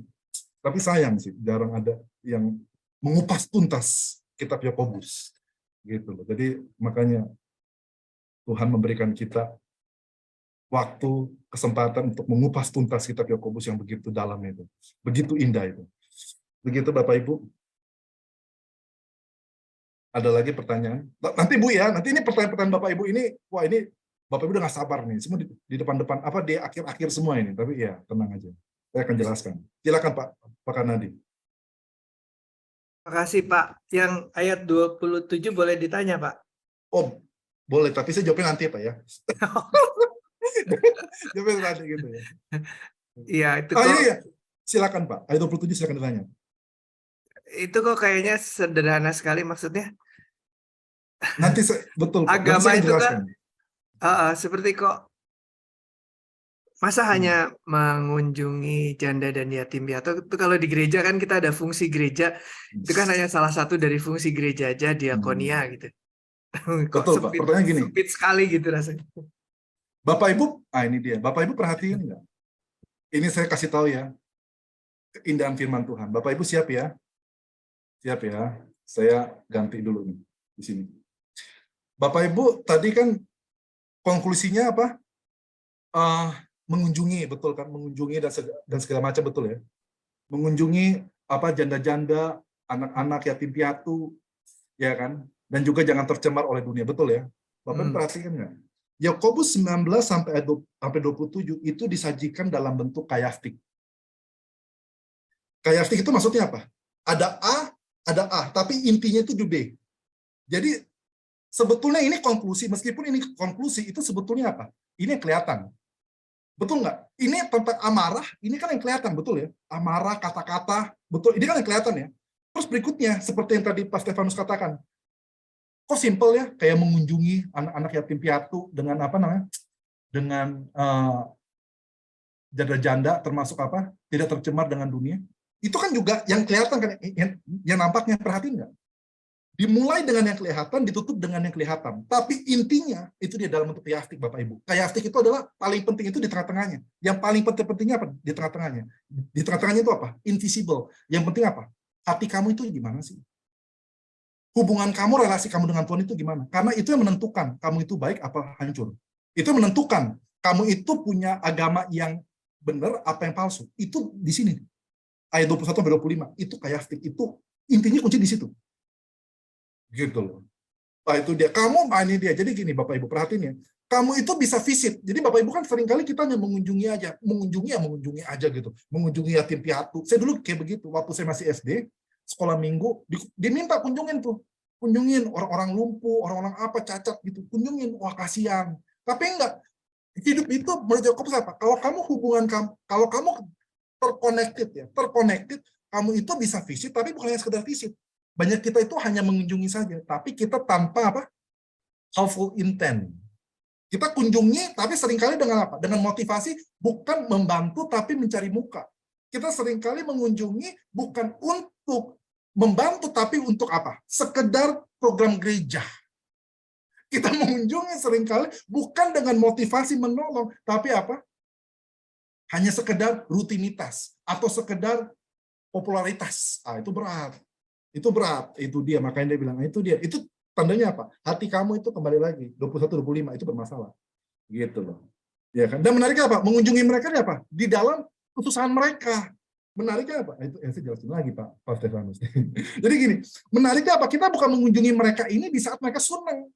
[SPEAKER 1] tapi sayang sih jarang ada yang mengupas tuntas kitab Yakobus. Gitu loh. Jadi makanya Tuhan memberikan kita waktu, kesempatan untuk mengupas tuntas kitab Yakobus yang begitu dalam itu. Begitu indah itu. Begitu Bapak Ibu. Ada lagi pertanyaan? Nanti Bu ya, nanti ini pertanyaan-pertanyaan Bapak Ibu ini, wah ini Bapak Ibu udah nggak sabar nih, semua di depan-depan, apa di akhir-akhir semua ini. Tapi ya tenang aja, saya akan jelaskan. Silakan Pak Kanadi.
[SPEAKER 2] Terima kasih Pak. Yang ayat 27 boleh ditanya Pak?
[SPEAKER 1] Oh, boleh, tapi saya jawabnya nanti Pak ya. Jawabnya nanti gitu ya.
[SPEAKER 2] Iya, itu
[SPEAKER 1] Oh
[SPEAKER 2] kok,
[SPEAKER 1] iya, silakan Pak. Ayat 27 silakan ditanya.
[SPEAKER 2] itu kok kayaknya sederhana sekali maksudnya.
[SPEAKER 1] Nanti betul Pak. Nanti
[SPEAKER 2] Agama
[SPEAKER 1] saya akan
[SPEAKER 2] itu
[SPEAKER 1] jelaskan.
[SPEAKER 2] seperti kok masa hanya mengunjungi janda dan yatim piatu itu kalau di gereja kan kita ada fungsi gereja, itu kan hanya salah satu dari fungsi gereja aja, diakonia gitu. Kok
[SPEAKER 1] Betul Pak. Pertanyaan gini.
[SPEAKER 2] sempit sekali gitu rasanya.
[SPEAKER 1] Bapak Ibu, ini dia. Bapak Ibu perhatiin nggak? Ini saya kasih tahu ya, keindahan firman Tuhan. Bapak Ibu siap ya? Siap ya? Saya ganti dulu nih di sini. Bapak Ibu tadi kan konklusinya apa? Mengunjungi, betul kan? Mengunjungi dan segala macam, betul ya? Mengunjungi apa janda-janda, anak-anak yatim piatu, ya kan? Dan juga jangan tercemar oleh dunia, betul ya? Bapak perhatikan nggak? Yakobus 19 sampai 27 itu disajikan dalam bentuk kayaftik. Kayaftik itu maksudnya apa? Ada A, tapi intinya itu B. Jadi sebetulnya ini konklusi, meskipun ini konklusi, itu sebetulnya apa? Ini yang kelihatan. Betul nggak? Ini tentang amarah, ini kan yang kelihatan, betul ya? Amarah, kata-kata, betul. Ini kan yang kelihatan ya. Terus berikutnya, seperti yang tadi Pak Stefanus katakan, kok simple ya, kayak mengunjungi anak-anak yatim piatu dengan apa namanya? Dengan janda-janda, termasuk apa? Tidak tercemar dengan dunia. Itu kan juga yang kelihatan kan, yang nampaknya, perhatiin nggak? Dimulai dengan yang kelihatan, ditutup dengan yang kelihatan. Tapi intinya, itu dia dalam bentuk kayaftik, Bapak Ibu. Kayaftik itu adalah paling penting itu di tengah-tengahnya. Yang paling pentingnya apa? Di tengah-tengahnya. Di tengah-tengahnya itu apa? Invisible. Yang penting apa? Hati kamu itu gimana sih? Hubungan kamu, relasi kamu dengan Tuhan itu gimana? Karena itu yang menentukan kamu itu baik apa hancur. Itu menentukan kamu itu punya agama yang benar apa yang palsu. Itu di sini. Ayat 21-25. Itu kayaftik. Itu intinya kunci di situ. Gitu loh. Nah, itu dia. Kamu, ini dia. Jadi gini Bapak Ibu, perhatiin ya. Kamu itu bisa visit. Jadi Bapak Ibu kan seringkali kita hanya mengunjungi aja. Mengunjungi aja gitu. Mengunjungi yatim piatu. Saya dulu kayak begitu. Waktu saya masih SD, sekolah minggu, diminta kunjungin tuh. Kunjungin orang-orang lumpuh, orang-orang apa, cacat gitu. Kunjungin, wah kasihan. Tapi enggak. Hidup itu menurut Yakobus apa? Kalau kamu hubungan kamu, kalau kamu terconnected, kamu itu bisa visit, tapi bukan hanya sekedar visit. Banyak kita itu hanya mengunjungi saja, tapi kita tanpa apa? Helpful intent. Kita kunjungi, tapi seringkali dengan apa? Dengan motivasi bukan membantu, tapi mencari muka. Kita seringkali mengunjungi bukan untuk membantu, tapi untuk apa? Sekedar program gereja. Kita mengunjungi seringkali bukan dengan motivasi menolong, tapi apa? Hanya sekedar rutinitas atau sekedar popularitas. Itu berat. Itu berat, itu dia, makanya dia bilang, itu dia. Itu tandanya apa? Hati kamu itu kembali lagi 21-25 itu bermasalah. Gitu loh. Ya kan? Dan menariknya apa? Mengunjungi mereka apa? Di dalam kesusahan mereka. Menariknya apa? Itu yang saya jelasin lagi Pak Stefanus. Jadi gini, menariknya apa? Kita bukan mengunjungi mereka ini di saat mereka senang.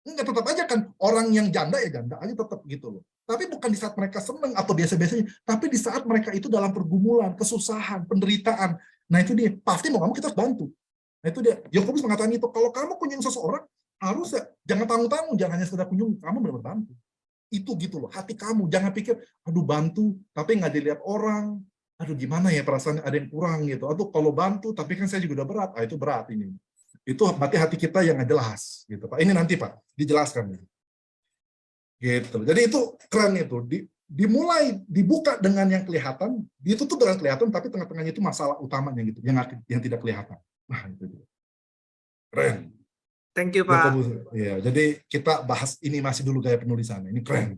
[SPEAKER 1] Enggak, tetap aja kan orang yang janda ya janda aja tetap gitu loh. Tapi bukan di saat mereka senang atau biasa-biasanya, tapi di saat mereka itu dalam pergumulan, kesusahan, penderitaan. Nah itu dia, pasti mau kamu kita harus bantu. Nah itu dia, Yakobus mengatakan itu, kalau kamu kunjungi seseorang, harus ya, jangan tanggung-tanggung, jangan hanya sekedar kunjungi, kamu benar-benar bantu. Itu gitu loh, hati kamu, jangan pikir, aduh bantu, tapi nggak dilihat orang, aduh gimana ya perasaannya ada yang kurang gitu, atau kalau bantu, tapi kan saya juga udah berat, itu berat ini. Itu berarti hati kita yang nggak jelas, gitu Pak. Ini nanti Pak dijelaskan, gitu. Jadi itu keren itu. Dimulai dibuka dengan yang kelihatan, ditutup dengan kelihatan, tapi tengah-tengahnya itu masalah utamanya gitu, yang tidak kelihatan. Nah itu dia. Keren.
[SPEAKER 2] Thank you, Pak.
[SPEAKER 1] Ya, jadi kita bahas ini masih dulu gaya penulisan. Ini keren.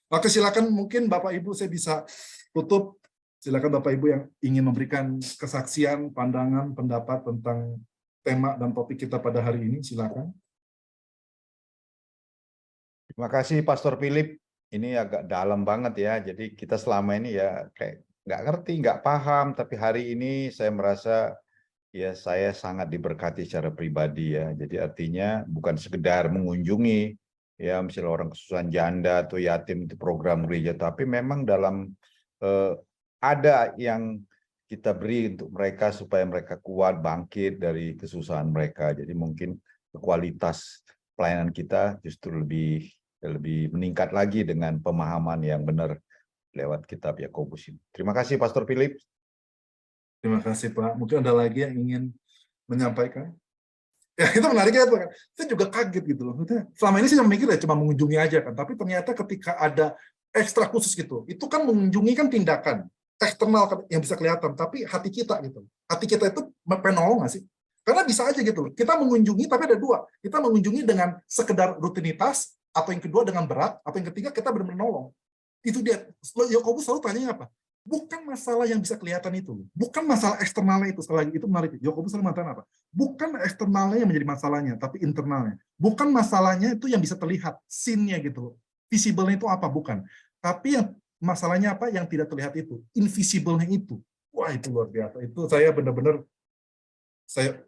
[SPEAKER 1] Oke, silakan mungkin Bapak Ibu saya bisa tutup. Silakan Bapak Ibu yang ingin memberikan kesaksian, pandangan, pendapat tentang tema dan topik kita pada hari ini, silakan.
[SPEAKER 6] Terima kasih Pastor Philip. Ini agak dalam banget ya. Jadi kita selama ini ya kayak nggak ngerti, nggak paham. Tapi hari ini saya merasa ya saya sangat diberkati secara pribadi ya. Jadi artinya bukan sekedar mengunjungi ya misalnya orang kesusahan janda atau yatim itu program gereja. Tapi memang dalam ada yang kita beri untuk mereka supaya mereka kuat bangkit dari kesusahan mereka. Jadi mungkin kualitas pelayanan kita justru lebih meningkat lagi dengan pemahaman yang benar lewat kitab Yakobus ini. Terima kasih Pastor Philip.
[SPEAKER 1] Terima kasih Pak. Mungkin ada lagi yang ingin menyampaikan? Ya itu menarik ya Pak. Saya juga kaget gitu loh. Selama ini saya mikir ya cuma mengunjungi aja kan. Tapi ternyata ketika ada ekstra khusus gitu, itu kan mengunjungi kan tindakan eksternal yang bisa kelihatan. Tapi hati kita gitu. Hati kita itu penolong nggak sih? Karena bisa aja gitu loh. Kita mengunjungi tapi ada dua. Kita mengunjungi dengan sekedar rutinitas, atau yang kedua dengan berat, atau yang ketiga kita benar-benar menolong. Itu dia. Yakobus selalu tanya apa? Bukan masalah yang bisa kelihatan itu. Bukan masalah eksternalnya itu. Sekali lagi itu menarik. Yakobus selalu mengatakan apa? Bukan eksternalnya yang menjadi masalahnya, tapi internalnya. Bukan masalahnya itu yang bisa terlihat, scene-nya gitu loh. Visible-nya itu apa? Bukan. Tapi yang masalahnya apa? Yang tidak terlihat itu. Invisible-nya itu. Wah, itu luar biasa. Itu saya benar-benar,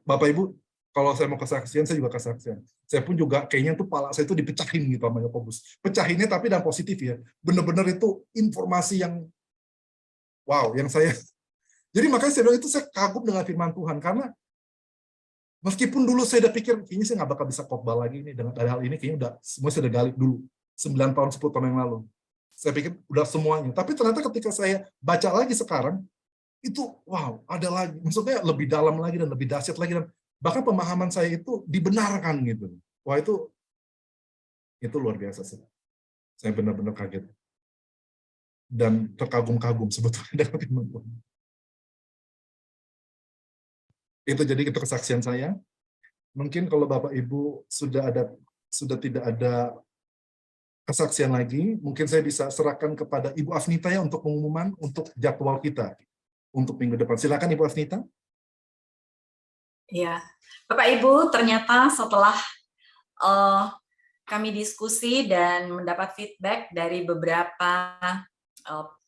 [SPEAKER 1] Bapak Ibu, kalau saya mau kesaksian, saya juga kesaksian. Saya pun juga kayaknya tuh kepala saya itu dipecahin gitu sama Yakobus. Pecahinnya tapi dan positif ya. Benar-benar itu informasi yang wow, yang saya. Jadi makanya saya bilang itu saya kagum dengan firman Tuhan karena meskipun dulu saya udah pikir kayaknya saya nggak bakal bisa khotbah lagi ini dari hal ini, kayaknya udah semua sudah gali dulu 9 tahun 10 tahun yang lalu. Saya pikir udah semuanya. Tapi ternyata ketika saya baca lagi sekarang itu wow, ada lagi. Maksudnya lebih dalam lagi dan lebih dahsyat lagi dan bahkan pemahaman saya itu dibenarkan gitu. Wah itu luar biasa sih. Saya benar-benar kaget dan terkagum-kagum sebetulnya dengan firman Tuhan. Itu jadi kesaksian saya. Mungkin kalau Bapak Ibu sudah tidak ada kesaksian lagi, mungkin saya bisa serahkan kepada Ibu Afnita ya untuk pengumuman untuk jadwal kita untuk minggu depan. Silakan Ibu Afnita.
[SPEAKER 7] Ya, Bapak Ibu, ternyata setelah kami diskusi dan mendapat feedback dari beberapa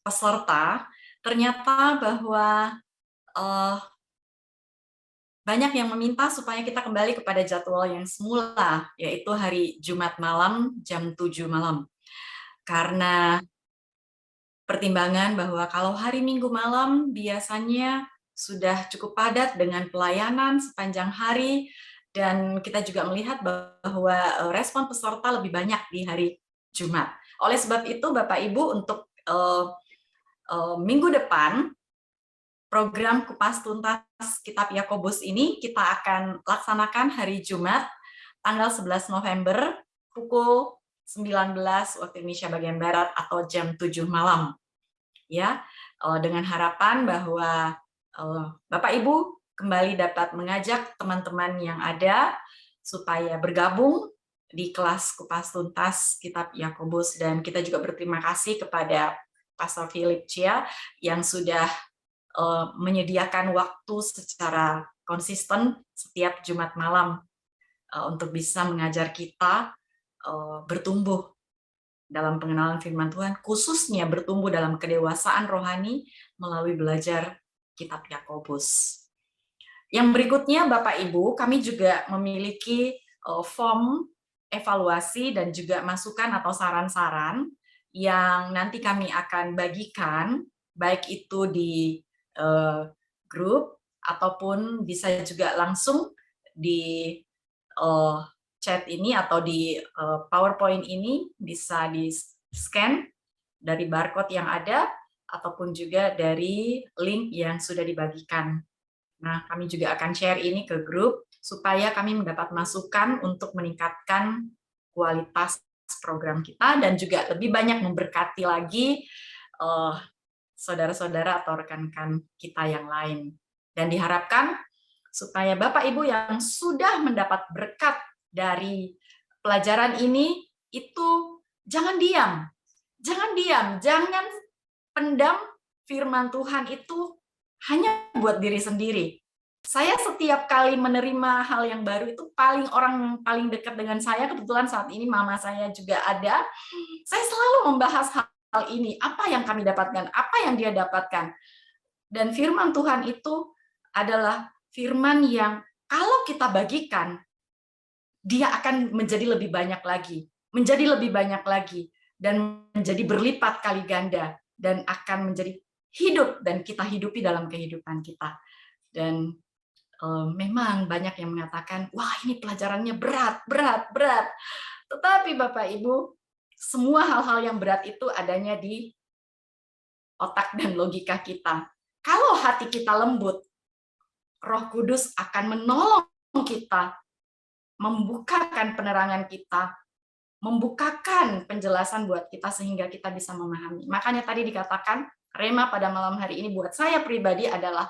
[SPEAKER 7] peserta, ternyata bahwa banyak yang meminta supaya kita kembali kepada jadwal yang semula, yaitu hari Jumat malam jam 7 malam. Karena pertimbangan bahwa kalau hari Minggu malam biasanya sudah cukup padat dengan pelayanan sepanjang hari, dan kita juga melihat bahwa respon peserta lebih banyak di hari Jumat. Oleh sebab itu, Bapak Ibu, untuk minggu depan, program Kupas Tuntas Kitab Yakobus ini kita akan laksanakan hari Jumat, tanggal 11 November, pukul 19 waktu Indonesia bagian Barat atau jam 7 malam. Ya, dengan harapan bahwa Bapak Ibu kembali dapat mengajak teman-teman yang ada supaya bergabung di kelas Kupas Tuntas Kitab Yakobus, dan kita juga berterima kasih kepada Pastor Philip Chia yang sudah menyediakan waktu secara konsisten setiap Jumat malam untuk bisa mengajar kita bertumbuh dalam pengenalan firman Tuhan, khususnya bertumbuh dalam kedewasaan rohani melalui belajar Kitab Yakobus. Yang berikutnya, Bapak Ibu, kami juga memiliki form evaluasi dan juga masukan atau saran-saran yang nanti kami akan bagikan, baik itu di grup ataupun bisa juga langsung di chat ini atau di PowerPoint ini, bisa di-scan dari barcode yang ada ataupun juga dari link yang sudah dibagikan. Nah, kami juga akan share ini ke grup supaya kami mendapat masukan untuk meningkatkan kualitas program kita dan juga lebih banyak memberkati lagi saudara-saudara atau rekan-rekan kita yang lain. Dan diharapkan supaya Bapak Ibu yang sudah mendapat berkat dari pelajaran ini itu jangan diam. Jangan pendam firman Tuhan itu hanya buat diri sendiri. Saya setiap kali menerima hal yang baru itu orang yang paling dekat dengan saya, kebetulan saat ini mama saya juga ada, saya selalu membahas hal ini, apa yang kami dapatkan, apa yang dia dapatkan. Dan firman Tuhan itu adalah firman yang kalau kita bagikan, dia akan menjadi lebih banyak lagi, dan menjadi berlipat kali ganda, dan akan menjadi hidup, dan kita hidupi dalam kehidupan kita. Dan memang banyak yang mengatakan, wah ini pelajarannya berat. Tetapi Bapak Ibu, semua hal-hal yang berat itu adanya di otak dan logika kita. Kalau hati kita lembut, Roh Kudus akan menolong kita, membukakan penerangan kita, membukakan penjelasan buat kita sehingga kita bisa memahami. Makanya tadi dikatakan, Rema pada malam hari ini buat saya pribadi adalah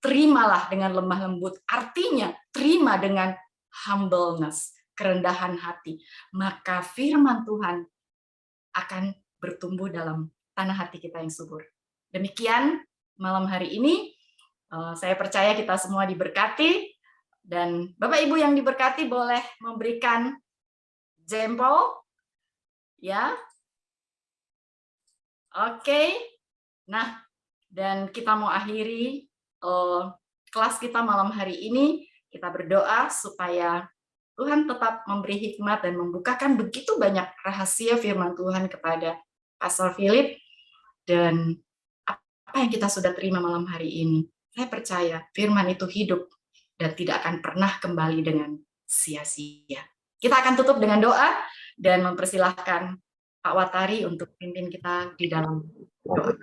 [SPEAKER 7] terimalah dengan lemah lembut, artinya terima dengan humbleness, kerendahan hati. Maka firman Tuhan akan bertumbuh dalam tanah hati kita yang subur. Demikian malam hari ini, saya percaya kita semua diberkati, dan Bapak Ibu yang diberkati boleh memberikan jempol, ya. Oke, nah, dan kita mau akhiri kelas kita malam hari ini. Kita berdoa supaya Tuhan tetap memberi hikmat dan membukakan begitu banyak rahasia firman Tuhan kepada Pastor Philip, dan apa yang kita sudah terima malam hari ini. Saya percaya firman itu hidup dan tidak akan pernah kembali dengan sia-sia. Kita akan tutup dengan doa dan mempersilahkan Pak Watari untuk pimpin kita di dalam doa.